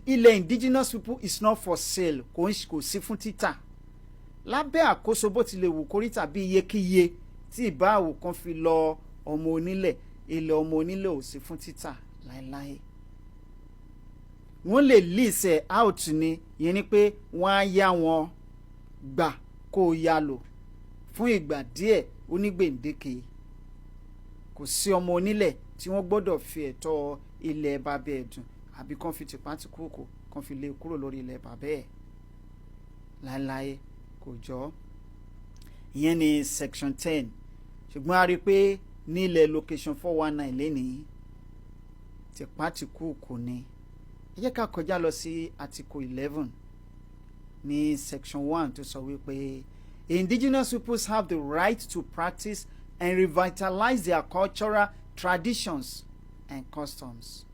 Ilẹ̀ indigenous people is not for sale, kò sí fún títà. Lábẹ́ àkóso bó ti lè wù kórí tàbí iyekíye tí ìbáwò kan fi lọ ọmọ onílẹ̀, ilẹ̀ ọmọ onílẹ̀ ò sí fún títà láéláé. Wọ́n lè lease out ni, ìyẹn ni pé wọ́n á yá wọn gbà kó o yá lò fún ìgbà díẹ̀ onígbèǹdéke. Kò sí ọmọ onílẹ̀ tí wọ́n gbọ́dọ̀ fi ẹ̀tọ́ ilẹ̀ bàbá ẹ̀ dùn àbí kán fi tìpátìkúùkù kán fi lé kúrò lórí ilẹ̀ bàbá ẹ̀ láéláé, kò jọ. Ìyẹn ni section 10. Ṣùgbọ́n a rí i pé ní ilẹ̀ location 419 lénìí tìpátìkúùkù ni. Ẹ jẹ́ ká kọjá lọ sí article 11 ní section 1 tó sọ wípé indigenous peoples have the right to practice and revitalize their cultural traditions and customs.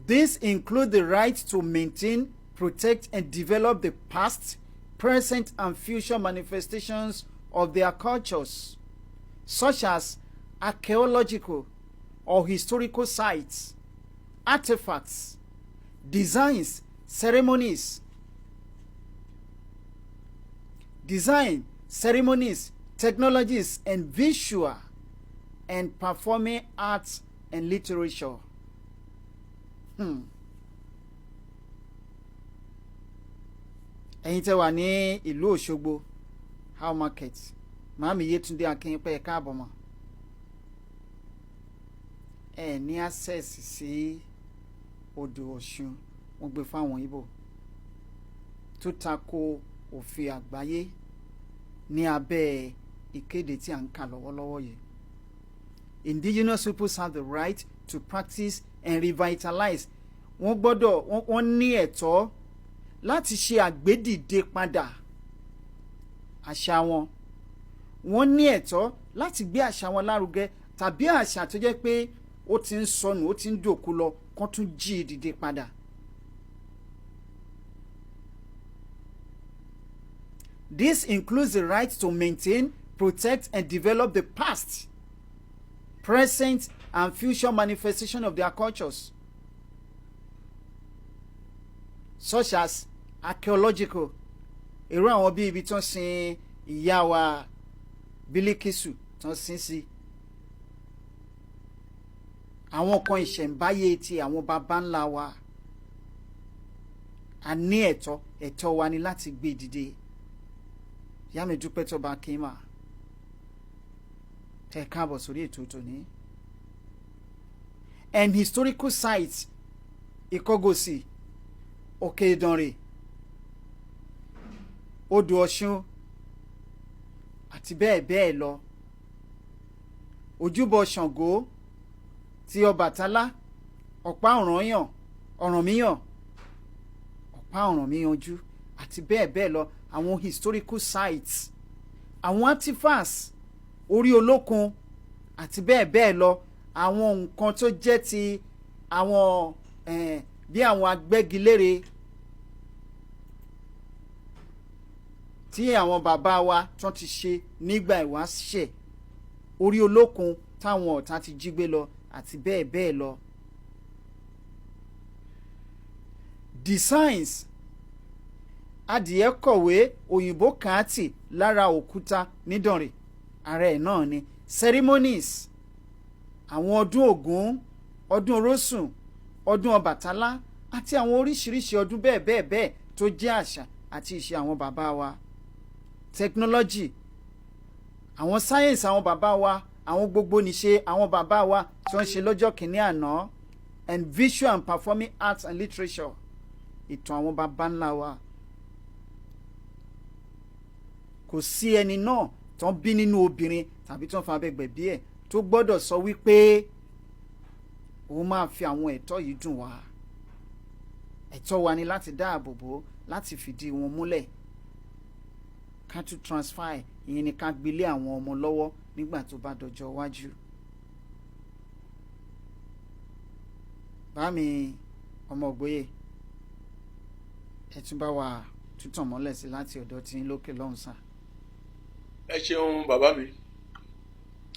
These include the right to maintain, protect, and develop the past, present, and future manifestations of their cultures, such as archaeological or historical sites, artifacts, designs, ceremonies, technologies, and visual and performing arts and literature. Ẹ̀yin tẹ́ wà ní ìlú Òṣogbo How Market, Màámi Yétúndé Akínpẹ́ ẹ káàbọ̀ mọ́. Ẹ ní access sí odò Ọ̀ṣun, wọ́n gbé fáwọn Ìgbò tó tako òfin àgbáyé ní abẹ́ ìkéde tí à ń kà lọ́wọ́lọ́wọ́ yìí. Indigenous peoples have the right to practice and revitalize. Wọ́n ní ẹ̀tọ́ láti ṣe àgbédìde padà àṣà wọn. Wọ́n ní ẹ̀tọ́ láti gbé àṣà wọn lárugẹ tàbí àṣà tó jẹ́ pé ó ti ń sọnù, ó ti ń dòkú lọ, kán tún jí dìde padà. This includes the right to maintain, protect, and develop the past, present, and future manifestation of their cultures, such as archaeological. Irú àwọn bí ibi tí wọ́n sin ìyá wa Bílíkísù tí wọ́n sin sí. Àwọn kan ìṣẹ̀ǹbáyé ti àwọn baba ńlá wa. A ní ẹ̀tọ́ wa ni láti gbé dìde. Ìyá mi dúpẹ́ tó bá kí n mà. Ẹ káàbọ̀ sórí ètò tòní. And historical sites Ìkọgòsì, Òkè Ìdànrè, Odò Ọ̀ṣun àti bẹ́ẹ̀ bẹ́ẹ̀ lọ. Ojúbọ Ṣàngó ti Ọbàtálá, Ọ̀pá Ọ̀rànyàn, Ọ̀rànmíyàn, Ọ̀pá Ọ̀rànmíyànjú àti bẹ́ẹ̀ bẹ́ẹ̀ lọ. Àwọn historical sites, àwọn artifacts orí olókun àti bẹ́ẹ̀ bẹ́ẹ̀ lọ. Àwọn nǹkan tó jẹ́ ti àwọn bí àwọn agbẹ́gilére tí àwọn bàbá wa tán ti ṣe nígbà ìwáṣẹ̀ orí olókun táwọn ọ̀tá ti jí gbé lọ àti bẹ́ẹ̀ bẹ́ẹ̀ lọ. Designs adìẹ kọ̀wé òyìnbó kàátì lára òkúta nídànrè ara ẹ̀ náà ni. Ceremonies àwọn ọdún Ògún, ọdún Orósùn, ọdún Ọbàtálá àti àwọn oríṣiríṣi ọdún bẹ́ẹ̀ bẹ́ẹ̀ bẹ́ẹ̀ tó jẹ́ àṣà àti ìṣe àwọn bàbá wa. Technology àwọn science àwọn bàbá wa, àwọn gbogbo níṣe àwọn bàbá wa tí wọ́n ṣe lọ́jọ́ kìíní àná. And visual and performing arts and literature ìtàn àwọn bàbá ńlá wa. Kò sí ẹni náà tó ń bí nínú obìnrin tàbí tó ń fa abẹ́gbẹ̀ bí ẹ̀ tó gbọ́dọ̀ sọ wípé òun máa fi àwọn ẹ̀tọ́ yìí dùn wá. Ẹ̀tọ́ wa ni láti dáàbò bò, láti fìdí wọn múlẹ̀. Ká tún transfer ìyẹn ni ká gbélé àwọn ọmọ lọ́wọ́ nígbà tó bá dọjọ́ iwájú. Bámi ọmọ Ògbóyè ẹ tún bá wa tútàn mọ́lẹ̀ sí láti ọ̀dọ̀ tí ń lókè lọ́hùn sá.
Ẹ ṣeun bàbá mi.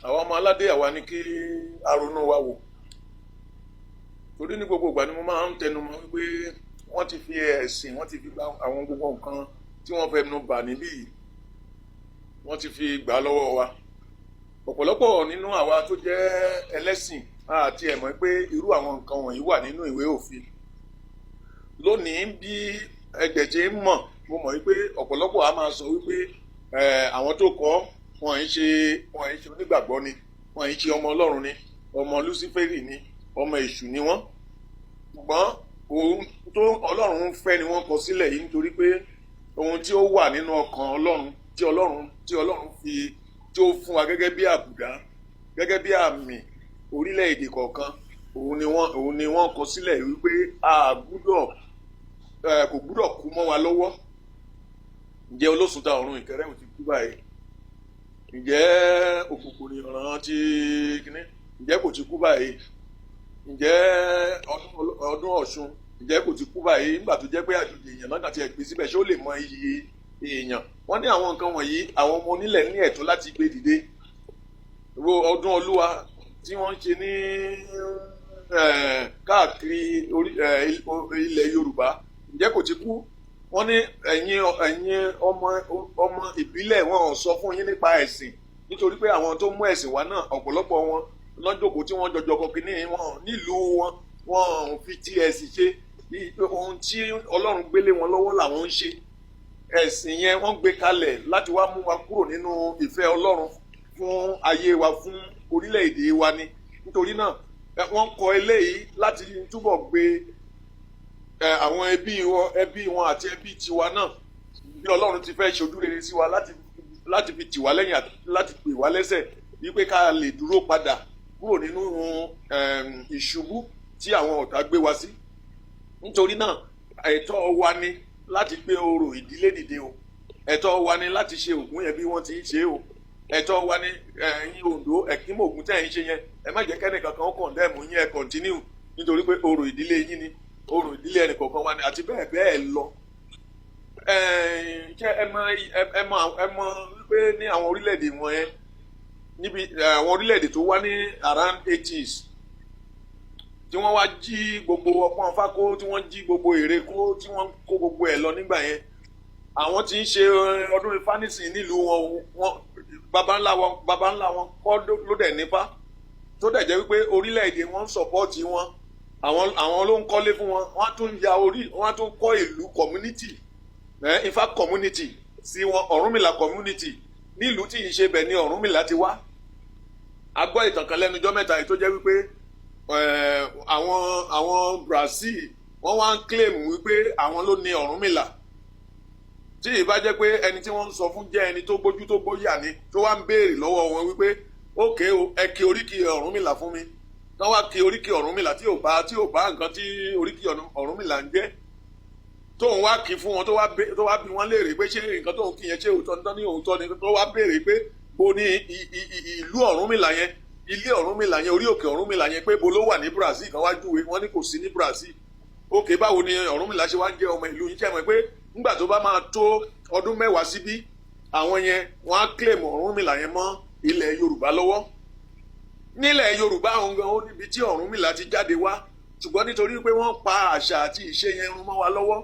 Àwọn ọmọ aládé àwa ní kí a ronú wa wò. Torí ní gbogbo ìgbà ni mo máa ń tẹnu mọ́ wípé wọ́n ti fi ẹ̀sìn, wọ́n ti fi gba àwọn gbogbo nǹkan tí wọ́n fẹ́ nu bà níbí yìí, wọ́n ti fi gbà lọ́wọ́ wa. Ọ̀pọ̀lọpọ̀ nínú àwa tó jẹ́ ẹlẹ́sìn àti ẹ mọ̀ pé irú àwọn nǹkan wọ̀nyí wà nínú ìwé òfin. Lónìí bí ẹgbẹ̀jẹ̀ ń mọ̀, mo mọ̀ wípé ọ̀pọ̀lọpọ̀ a máa sọ wípé àwọn tó kọ́ wọ́n ń ṣe onígbàgbọ́ ni, wọ́n ń ṣe ọmọ Ọlọ́run ni, ọmọ Lúsíférì ni, ọmọ èṣù ni wọ́n. Ṣùgbọ́n ohun tó Ọlọ́run ń fẹ́ ni wọ́n kọ sílẹ̀ yìí nítorí pé ohun tí ó wà nínú ọkàn Ọlọ́run tí Ọlọ́run fi tí ó fún wa gẹ́gẹ́ bí àbùdá, gẹ́gẹ́ bí àmì orílẹ̀-èdè kọ̀ọ̀kan, òun ni wọ́n kọ sílẹ̀ wípé kò gbúdọ̀ kú mọ́ wa lọ́wọ́. Ǹjẹ́ Olóṣùntà ọ̀run Ìkẹrẹ́hùn ti kú báyìí? Ǹjẹ́ òkùnkùn ni ọ̀ràn ti kíní? Ǹjẹ́ kò ti kú báyìí? Ǹjẹ́ ọdún Ọ̀ṣun ǹjẹ́ kò ti kú báyìí nígbà tó jẹ́ pé àjòjì èèyàn náà kàti ẹ̀gbẹ́ síbẹ̀ ṣé ó lè mọ iye èèyàn? Wọ́n ní àwọn nǹkan wọ̀nyí àwọn ọmọ onílẹ̀ ní ẹ̀tọ́ láti gbé dìde. Ọdún Olúwa tí wọ́n ń ṣe ní káàkiri ilẹ̀ Yorùbá ǹjẹ́ kò ti kú? Wọ́n ní ẹ̀yin ọmọ ìbílẹ̀ wọn ò sọ fún yín nípa ẹ̀sìn nítorí pé àwọn tó mú ẹ̀sìn wá náà ọ̀pọ̀lọpọ̀ wọn lọ́jọ́kọ̀ tí wọ́n jọjọ kọkíní wọn nílùú wọn fi tí ẹ̀sìn ṣe ohun tí Ọlọ́run gbélé wọn lọ́wọ́ làwọn ń ṣe. Ẹ̀sìn yẹn wọ́n gbé kalẹ̀ láti wá mú wa kúrò nínú ìfẹ́ Ọlọ́run fún ayé wa, fún orílẹ̀-èdè wa ni. Nítorí náà wọ́n kọ eléyìí láti túbọ̀ gbé àwọn ẹbí wọn àti ẹbí tiwa náà bí Ọlọ́run ti fẹ́ ṣojú rere sí wa láti fi tì wá lẹ́yìn àti láti pè wá lẹ́sẹ̀ wípé ká lè dúró padà kúrò nínú ìṣubú tí àwọn ọ̀tá gbé wa sí. Nítorí náà ẹ̀tọ́ wa ni láti gbé orò ìdílé dìde o, ẹ̀tọ́ wa ni láti ṣe Ògún yẹn bí wọ́n ti ń ṣe o, ẹ̀tọ́ wa ni ẹ̀yin Oǹdó ẹ̀kímọ̀ Ògún tẹ̀ ń ṣe yẹn ẹ má jẹ́ kẹ́nìkan kan kọ̀ndẹ́mù yín ẹ kọ̀ntínú nítorí pé orò ìdílé yín ni, orò ìdílé ẹnìkọ̀ọ̀kan wa ni àti bẹ́ẹ̀ bẹ́ẹ̀ lọ. ṣé ẹ mọ̀ wípé ní àwọn orílẹ̀-èdè wọn yẹn níbi àwọn orílẹ̀-èdè tó wá ní around 80s tí wọ́n wá jí gbogbo ọpọ́n fákó tí wọ́n jí gbogbo ère kó tí wọ́n kó gbogbo ẹ̀ lọ nígbà yẹn àwọn tí ń ṣe ọdún Ifá nísìnyí nílùú wọn baba ńlá wọn kọ́ ló dẹ̀ nípa tó dẹ̀ jẹ́ wípé orílẹ̀-èdè wọn ń sọ̀pọ́ọ̀tì wọn àwọn ló ń kọ́lé fún wọn wọ́n á tún ya wọ́n á tún kọ́ ìlú community Ifá community sí wọn Ọ̀rúnmìlà community nílùú tí ìṣe bẹ̀ ni Ọ̀rúnmìlà ti wá a gbọ́ ìtàn kan lẹ́nu ọjọ́ mẹ́ta yìí tó jẹ́ wípé àwọn Brazil wọ́n wá ń claim wípé àwọn ló ní Ọ̀rúnmìlà tí ìbá jẹ́ pé ẹni tí wọ́n ń sọ fún jẹ́ ẹni tó gbójú tó gbóyà ni tó wá ń béèrè lọ́wọ́ wọn wípé ókè ẹ kí oríkì Ọ̀rúnmìlà fún mi tán wá kí oríkì Ọ̀rúnmìlà tí ò bá nǹkan tí oríkì Ọ̀rúnmìlà ń jẹ́ tóun wá kí fún wọn tó wá bí wọ́n léèrè pé ṣé nǹkan tóun kí yẹn ṣé òótọ́ ní tán ní òótọ́ ni tó wá béèrè pé bo ní ìlú Ọ̀rúnmìlà yẹn ilé Ọ̀rúnmìlà yẹn orí òkè Ọ̀rúnmìlà yẹn pé bo ló wà ní Brazil kan wá júwe wọ́n ní kò sí ní Brazil ókè báwo ni Ọ̀rúnmìlà ṣe wá jẹ́ ọmọ ìlú yín ṣe mọ̀ pé nígbà tó bá máa tó ọdún mẹ́wàá síbí àwọn yẹn wọ́n á claim Ọ̀rúnmìlà yẹn mọ́ ilẹ̀ Yorùbá lọ́wọ́ nílẹ̀ Yorùbá àwọn gan ó níbi tí Ọ̀rúnmìlà ti jáde wá ṣùgbọ́n nítorí pé wọ́n pa àṣà àti ìṣe yẹn run mọ́ wa lọ́wọ́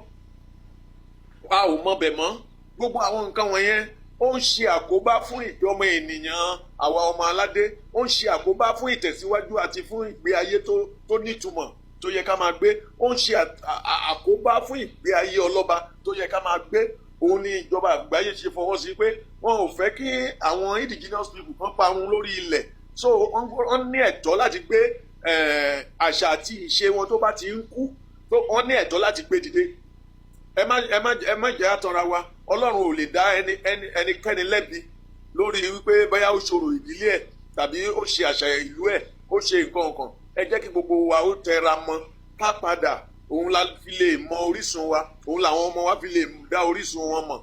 a ò mọ bẹ̀ mọ́ gbogbo àwọn nǹkan wọ̀nyẹn ó ń ṣe àkóbá fún ìjọmọ ènìyàn àwa ọmọ aládé ó ń ṣe àkóbá fún ìtẹ̀síwájú àti fún ìgbé ayé tó nítumọ̀ tó yẹ ká máa gbé ó ń ṣe àkóbá fún ìgbé ayé ọlọ́ba tó yẹ ká máa gbé òun ni ìjọba àgbáyé ṣe fọwọ́ sí pé wọn ò fẹ́ kí àwọn indigenous people kan parun lórí ilẹ̀ so wọ́n ní ẹ̀tọ́ láti gbé àṣà àti ìṣe wọn tó bá ti ń kú wọ́n ní ẹ̀tọ́ láti gbé dìde ẹ má jẹ́ àtànra wa Ọlọ́run ò lè dá ẹnikẹ́ni lẹ́bi lórí wípé bóyá ó ṣòro ìdílé ẹ̀ tàbí ó ṣe àṣà ìlú ẹ̀ ó ṣe nǹkan kan ẹ jẹ́ kí gbogbo wa ó tẹra mọ́ ká padà òun la fi lè mọ orísun wa òun làwọn ọmọ wa fi lè dá orísun wọn mọ̀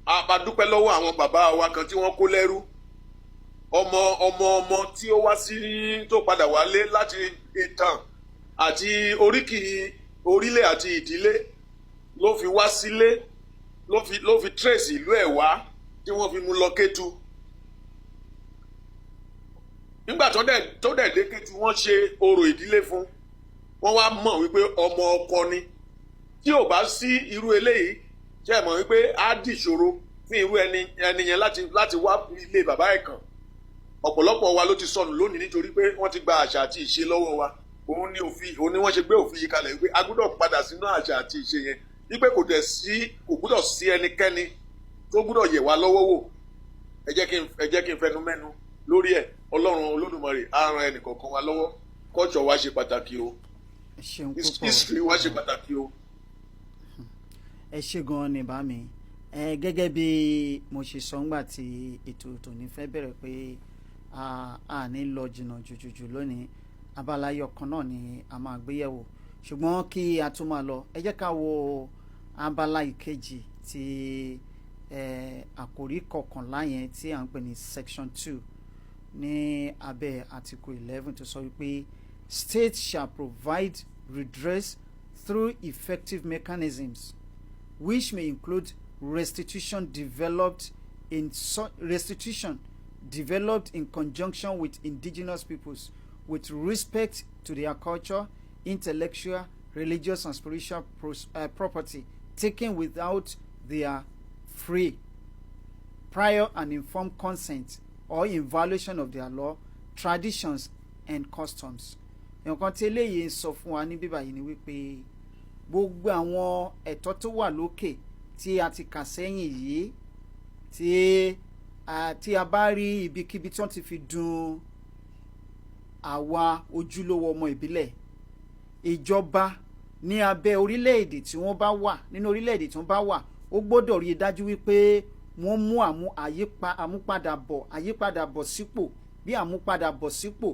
a dúpẹ́ lọ́wọ́ àwọn bàbá wa kan tí wọ́n kó lẹ́rú ọmọ tí ó wá sí tó padà wálé láti ìtàn àti oríkì orílẹ̀ àti ìdílé ló fi wá sílé ló fi trace ìlú ẹ̀ wá tí wọ́n fi mú lọ Kétu nígbà tó dẹ̀ dé Kétu wọ́n ṣe orò ìdílé fún wọ́n wá mọ̀ wípé ọmọ ọkọ ni tí ò bá sí irú eléyìí ṣe mọ̀ wípé á dìṣòro fún irú ẹni yẹn láti wá ilé bàbá ẹ̀ kàn ọ̀pọ̀lọpọ̀ wa ló ti sọnù lónìí nítorí pé wọ́n ti gba àṣà àti ìṣe lọ́wọ́ wa òun ni wọ́n ṣe gbé òfin yìí kalẹ̀ wípé a gbọ́dọ̀ padà sínú àṣà àti ìṣe yẹn wípé kò gbọ́dọ̀ sí ẹnikẹ́ni tó gbọ́dọ̀ yẹ̀ wá lọ́wọ́ wò ẹ jẹ́ kí n fẹnu mẹ́nu lórí ẹ̀ Ọlọ́run Olódùmarè á ran ẹnìkọ̀ọ̀kan wa lọ́wọ́ culture wa ṣe pàtàkì o history wa ṣe pàtàkì o.
ẹ ṣé gan-an ní bá mi gẹ́gẹ́ bí mo ṣe sọ ńgbà tí ètò tòní fẹ́ bẹ̀rẹ̀ pé a ní lọ jìnnà jùjùjù lónìí abala yọkan náà ni a máa gbéyẹ̀wò ṣùgbọ́n kí a tún máa lọ ẹ jẹ́ ká wo abala ìkejì ti àkòrí kọkànlá yẹn tí à ń pè ní section 2 ní abẹ́ article 11 tó sọ wípé states shall provide redress through effective mechanisms which may include restitution developed in conjunction with indigenous peoples with respect to their culture, intellectual, religious and spiritual property taken without their free, prior and informed consent or in violation of their law, traditions and customs. Nǹkan tí eléyìí ń sọ fún wa ní bíbá yìí ni wípé gbogbo àwọn ẹ̀tọ́ tó wà lókè tí a ti kà sẹ́yìn yìí tí a bá rí ibikíbi tí wọ́n ti fi dùn àwa ojúlówó ọmọ ìbílẹ̀ ìjọba ní abẹ́ orílẹ̀-èdè tí wọ́n bá wà nínú orílẹ̀-èdè tí wọ́n bá wà ó gbọ́dọ̀ rí i dájú wípé wọ́n mú àyípadàbọ̀ sípò bí àmúpadàbọ̀ sípò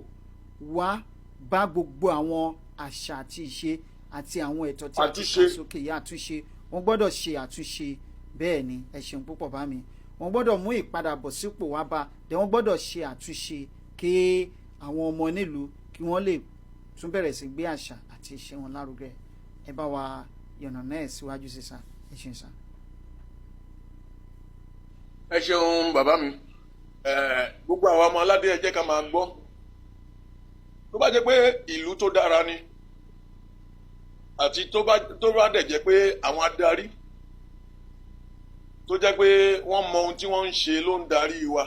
wá bá gbogbo àwọn àṣà àti ìṣe àti àwọn ẹ̀tọ́ tí a ti kà sókè yá àtúnṣe wọ́n gbọ́dọ̀ ṣe àtúnṣe bẹ́ẹ̀ ni ẹ ṣeun púpọ̀ bá mi wọ́n gbọ́dọ̀ mú ìpadàbọ̀ sípò wá bá wọ́n gbọ́dọ̀ ṣe àtúnṣe kí àwọn ọmọ nílùú kí wọ́n lè tún bẹ̀rẹ̀ sí gbé àṣà àti ìṣe wọn lárugẹ ẹ bá wa yànnà náà síwájú sí sá ẹ ṣeun sá.
ẹ ṣeun bàbá mi. Gbogbo àwọn ọmọ aládé ẹ jẹ́ ká máa gbọ́. Tó bá jẹ́ pé ìlú tó dára ni àti tó bá dẹ̀ jẹ́ pé àwọn adarí tó jẹ́ pé wọ́n mọ ohun tí wọ́n ń ṣe ló ń darí wa.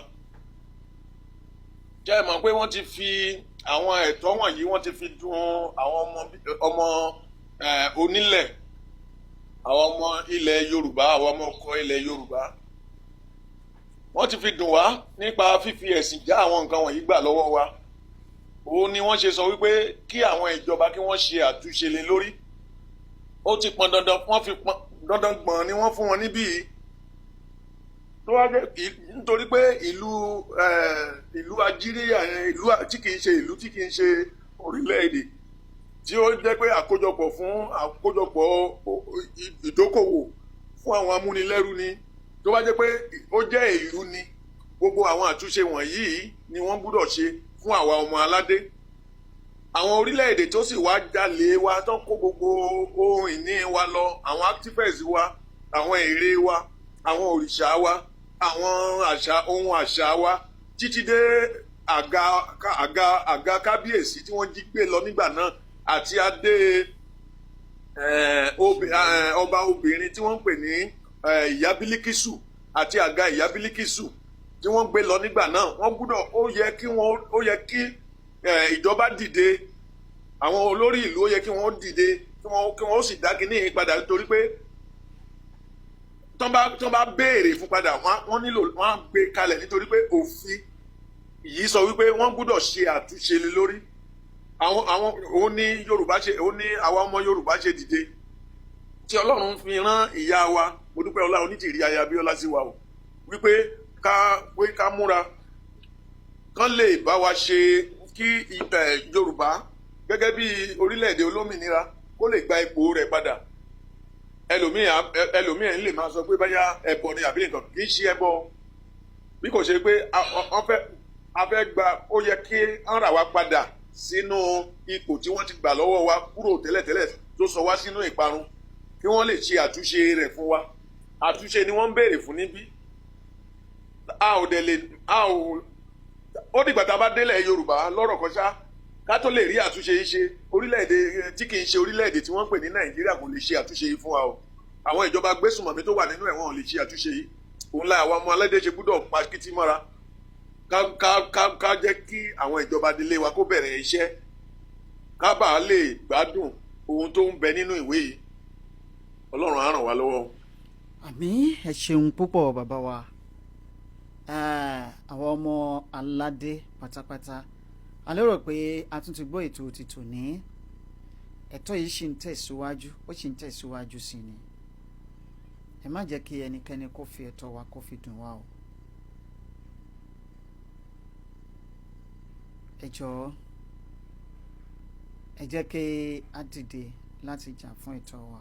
Jẹ́ ẹ mọ̀ pé wọ́n ti fi àwọn ẹ̀tọ́ wọ̀nyí wọ́n ti fi dùn àwọn ọmọ onílẹ̀, àwọn ọmọ ilẹ̀ Yorùbá, àwọn ọmọ ọkọ ilẹ̀ Yorùbá. Wọ́n ti fi dùn wá nípa fífi ẹ̀sìn já àwọn nǹkan wọ̀nyí gbà lọ́wọ́ wa. Òun ni wọ́n ṣe sọ wípé kí àwọn ìjọba kí wọ́n ṣe àtúnṣe lé lórí. Ó ti pọn dandan, wọ́n fi pọn dandan gbọ̀n ni wọ́n fún wọn níbí yìí. Tó wá jẹ́ nítorí pé ìlú Nàìjíríà ìlú tí kìí ṣe ìlú tí kìí ṣe orílẹ̀-èdè tí ó jẹ́ pé àkójọpọ̀ ìdókòwò fún àwọn amúnilẹ́rú ni. Tó bá jẹ́ pé ó jẹ́ ìlú ni, gbogbo àwọn àtúnṣe wọ̀nyí ni wọ́n gbúdọ̀ ṣe fún àwa ọmọ aládé. Àwọn orílẹ̀-èdè tó sì wá jalè wa tó kó gbogbo ohun ìní wa lọ, àwọn activists wa, àwọn ère wa, àwọn òrìṣà wa, àwọn ohun àṣà wa, títí dé àga kábíyèsí tí wọ́n jí gbé lọ nígbà náà àti adé ọba obìnrin tí wọ́n ń pè ní ìyá Bílíkísù àti àga ìyá Bílíkísù tí wọ́n gbé lọ nígbà náà. Wọ́n gbúdọ̀ ó yẹ kí ìjọba dìde, àwọn olórí ìlú ó yẹ kí wọ́n dìde kí wọ́n ó sì dá kíní yìí padà, nítorí pé tán bá béèrè fún padà wọ́n nílò wọ́n á gbé kalẹ̀, nítorí pé òfin yìí sọ wípé wọ́n gbúdọ̀ ṣe àtúnṣe lé lórí. Òun ní àwa ọmọ Yorùbá ṣe dìde tí Ọlọ́run fi rán ìyá wa Modúpẹ́ Ọlá Onítìrí aya Abíọ́lá sí wa o, wípé ká múra kán lè bá wa ṣe kí Yorùbá gẹ́gẹ́ bí orílẹ̀-èdè olómìnira kó lè gba ipò rẹ̀ padà. Ẹlòmíì lè máa sọ pé báyà ẹbọ ni àbí nǹkan, kì í ṣe ẹbọ, bí kò ṣe pé a fẹ́ gba, ó yẹ kí wọ́n rà wá padà sínú ipò tí wọ́n ti gbà lọ́wọ́ wa kúrò tẹ́lẹ̀tẹ́lẹ̀ tó sọ wá sínú ìparun, kí wọ́n lè ṣe àtúnṣe rẹ̀ fún wa. Àtúnṣe ni wọ́n ń béèrè fún níbí. Ó dìgbà tá a bá délẹ̀ Yorùbá lọ́rọ̀ kan ṣá ká tó lè rí àtúnṣe yìí ṣe. Orílẹ̀-èdè tí kì í ṣe orílẹ̀-èdè tí wọ́n ń pè ní Nàìjíríà kò lè ṣe àtúnṣe yìí fún wa o. Àwọn ìjọba gbésùmọ̀mí tó wà nínú ẹ̀ wọn ò lè ṣe àtúnṣe yìí. Òun la àwọn ọmọ aládé ṣe gbúdọ̀ pa kìtì mọ́ra ká jẹ́ kí àwọn ìjọba délé wa kó bẹ̀rẹ̀ iṣẹ́, ká bàa lè gbádùn ohun tó ń bẹ nínú ìwé yìí. Ọlọ́run á ràn wá lọ́wọ́.
Àmín. Ẹ ṣeun púpọ̀ bàbá wa. Àwọn ọmọ aládé pátápátá a lérò pé a tún ti gbọ́ ètò ti tòní. Ẹ̀tọ́ yìí ṣì ń tẹ̀síwájú, ó ṣì ń tẹ̀síwájú sí ni. Ẹ má jẹ́ kí ẹnikẹ́ni kó fi ẹ̀tọ́ wa kó fi dùn wá o. Ẹ jọ̀ọ́ ẹ jẹ́ kí a dìde láti jà fún ẹ̀tọ́ wa.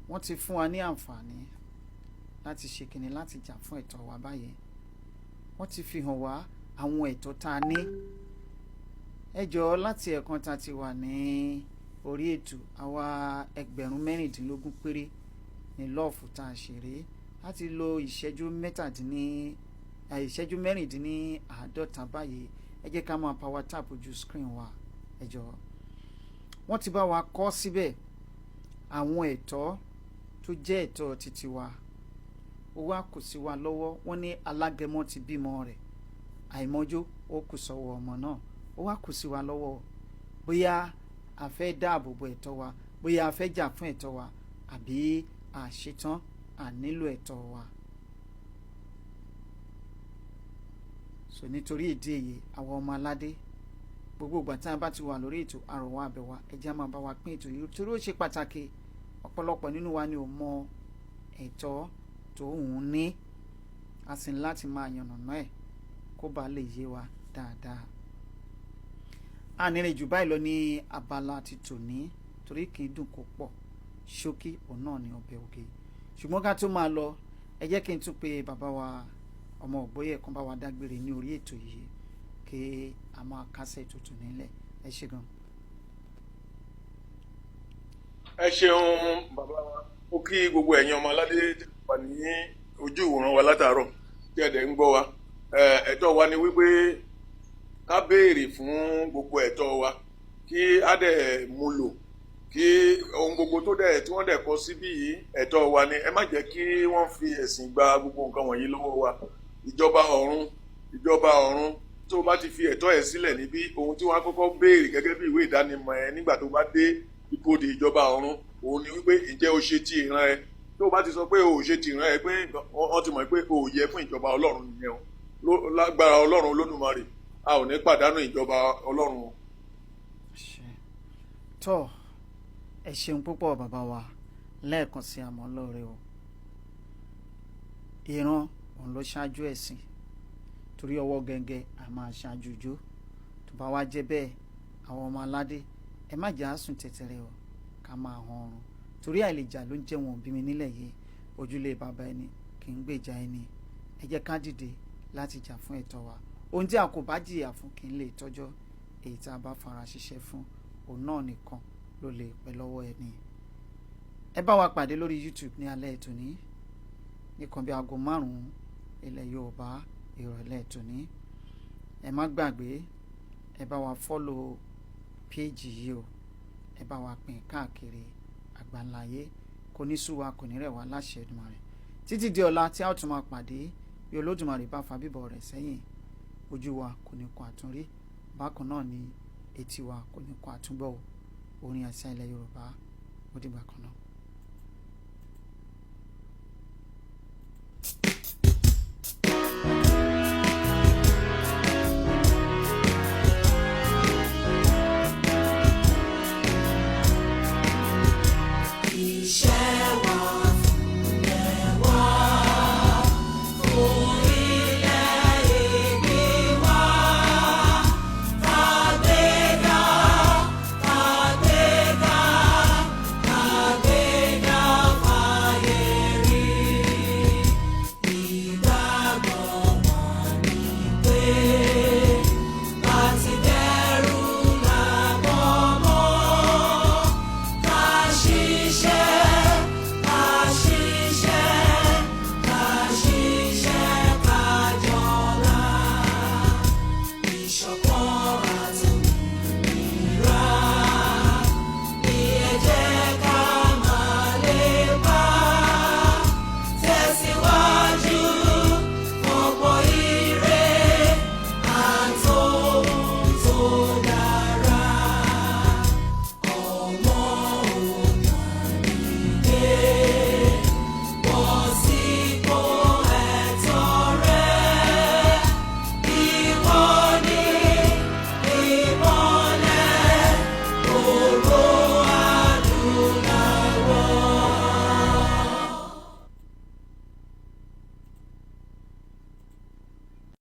Wọ́n ti fún wa ní àǹfààní láti ṣe kíni láti jà fún ẹ̀tọ́ wa báyìí. Wọ́n ti fi hàn wá àwọn ẹ̀tọ́ tá a ní. Ẹ jọ̀ọ́ láti ẹ̀kan tá a ti wà ní orí ètò, àwa 16,000 péré ní lọ́ọ̀fù tá a ṣeré láti lo ìṣẹ́jú mẹ́rìndínláàádọ́ta báyìí. Ẹ jẹ́ ká máa power tap ojú screen wa. Ẹ jọ̀ọ́ wọ́n ti bá wa kọ síbẹ̀ àwọn ẹ̀tọ́ tó jẹ́ ẹ̀tọ́ títí wa. Ó wá kù sí wa lọ́wọ́. Wọ́n ní alágẹmọ ti bímọ rẹ̀, àìmọ́jó ó kù sọ́wọ́ ọmọ náà. Ó wá kù sí wa lọ́wọ́ bóyá a fẹ́ dáàbò bo ẹ̀tọ́ wa, bóyá a fẹ́ jà fún ẹ̀tọ́ wa, àbí a ṣetán a nílò ẹ̀tọ́ wa. So nítorí ìdí èyí àwọn ọmọ aládé gbogbo ìgbà tí a bá ti wà lórí ètò àrọ̀wá àbẹ̀wá ẹ jẹ́ máa bá wa pín ètò yìí torí ó ṣe pàtàkì. Ọ̀pọ̀lọpọ̀ nínú wa ni ò mọ ẹ̀tọ́ tó ń ní, a sì ní láti máa yànnàná ẹ̀ kó bá lè yé wa dáadáa. A nírìn jù báyìí lọ ní abala ti tòní torí kì í dùn kó pọ̀, ṣókí òun náà ni ọbẹ̀ oge. Ṣùgbọ́n ká tó máa lọ ẹ jẹ́ kí n tún pe bàbá wa ọmọ Ògbóyè kan bá wa dágbére ní orí ètò yìí kí a máa kásẹ̀ tuntun nílẹ̀. Ẹ ṣé gan.
Ẹ ṣeun bàbá wa. Ó kí gbogbo ẹ̀yin ọmọ aládé wà ní ojú ìwòran wa látàárọ̀ tí ẹ̀dẹ̀ ń gbọ́ wa ẹ̀tọ́ wa ni wípé ká béèrè fún gbogbo ẹ̀tọ́ wa kí á dẹ̀ mú lò kí ohun gbogbo tó dẹ̀ tí wọ́n dẹ̀ kọ síbí yìí ẹ̀tọ́ wa ni ẹ má jẹ́ kí wọ́n fi ẹ̀sìn gba gbogbo nǹkan wọ̀nyí lọ́wọ́ wa ìjọba ọ̀run tó o bá ti fi ẹ̀tọ́ ẹ̀ sílẹ̀ níbí ohun tí wọ́n á kọ́kọ́ béèrè gẹ́gẹ́ bí ìwé ìdánimọ̀ ẹ nígbà tó bá dé ibodè ìjọba ọ̀run òun ni wípé ǹjẹ́ o ṣe ti ìran ẹ tó o bá ti sọ pé o ò ṣe ti ìran ẹ pé wọ́n ti mọ̀ pé o ò yẹ fún ìjọba ọlọ́run nìyẹn o lágbára ọlọ́run olódùmarè a ò ní pàdánù ìjọba ọlọ́run o.
tó ẹ ṣeun púpọ̀ bàbá wa lẹ́ẹ̀kan sí àmọ́ lóore o ìran òun ló ṣáájú ẹ̀sìn torí ọwọ́ gẹ́gẹ́ a máa ṣáájú ijó tó bá wá jẹ́ bẹ́ẹ̀ àwọn ọmọ aládé ẹ má jà á sùn tẹ̀tẹ̀rẹ̀ o ká máa han ọrùn torí àìlèjà ló ń jẹ́ wọn òbí mi nílẹ̀ yìí ojúlé bàbá ẹni kì í gbèjà ẹni ẹ jẹ́ ká dìde láti jà fún ẹ̀tọ́ wa ohun tí a kò bá jìyà fún kì í lè tọ́jọ́ èyí tá a bá fara ṣiṣẹ́ fún òun náà nìkan ló lè pẹ́ lọ́wọ́ ẹni. ẹ bá wa pàdé lórí YouTube ní alẹ́ ètò ní nìkan bí aago 5 ilẹ̀ Yorùbá ìrọ̀lẹ́ ètò ní ẹ má gbàgbé ẹ bá wa fọ́lò péèjì yìí o ẹ bá wa pín káàkiri àgbáńláyé kò ní sú wa kò ní rẹ̀ wá láṣẹ Èdùmàrè títí di ọ̀la tí a ó tún máa pàdé bí Olódùmarè bá fa bíbọ̀ rẹ̀ sẹ́yìn ojú wa kò ní kó àtúnrí bákan náà ni etí wa kò ní kó àtúngbọ̀ orin àṣà ilẹ̀ Yorùbá ó dìgbà kan náà.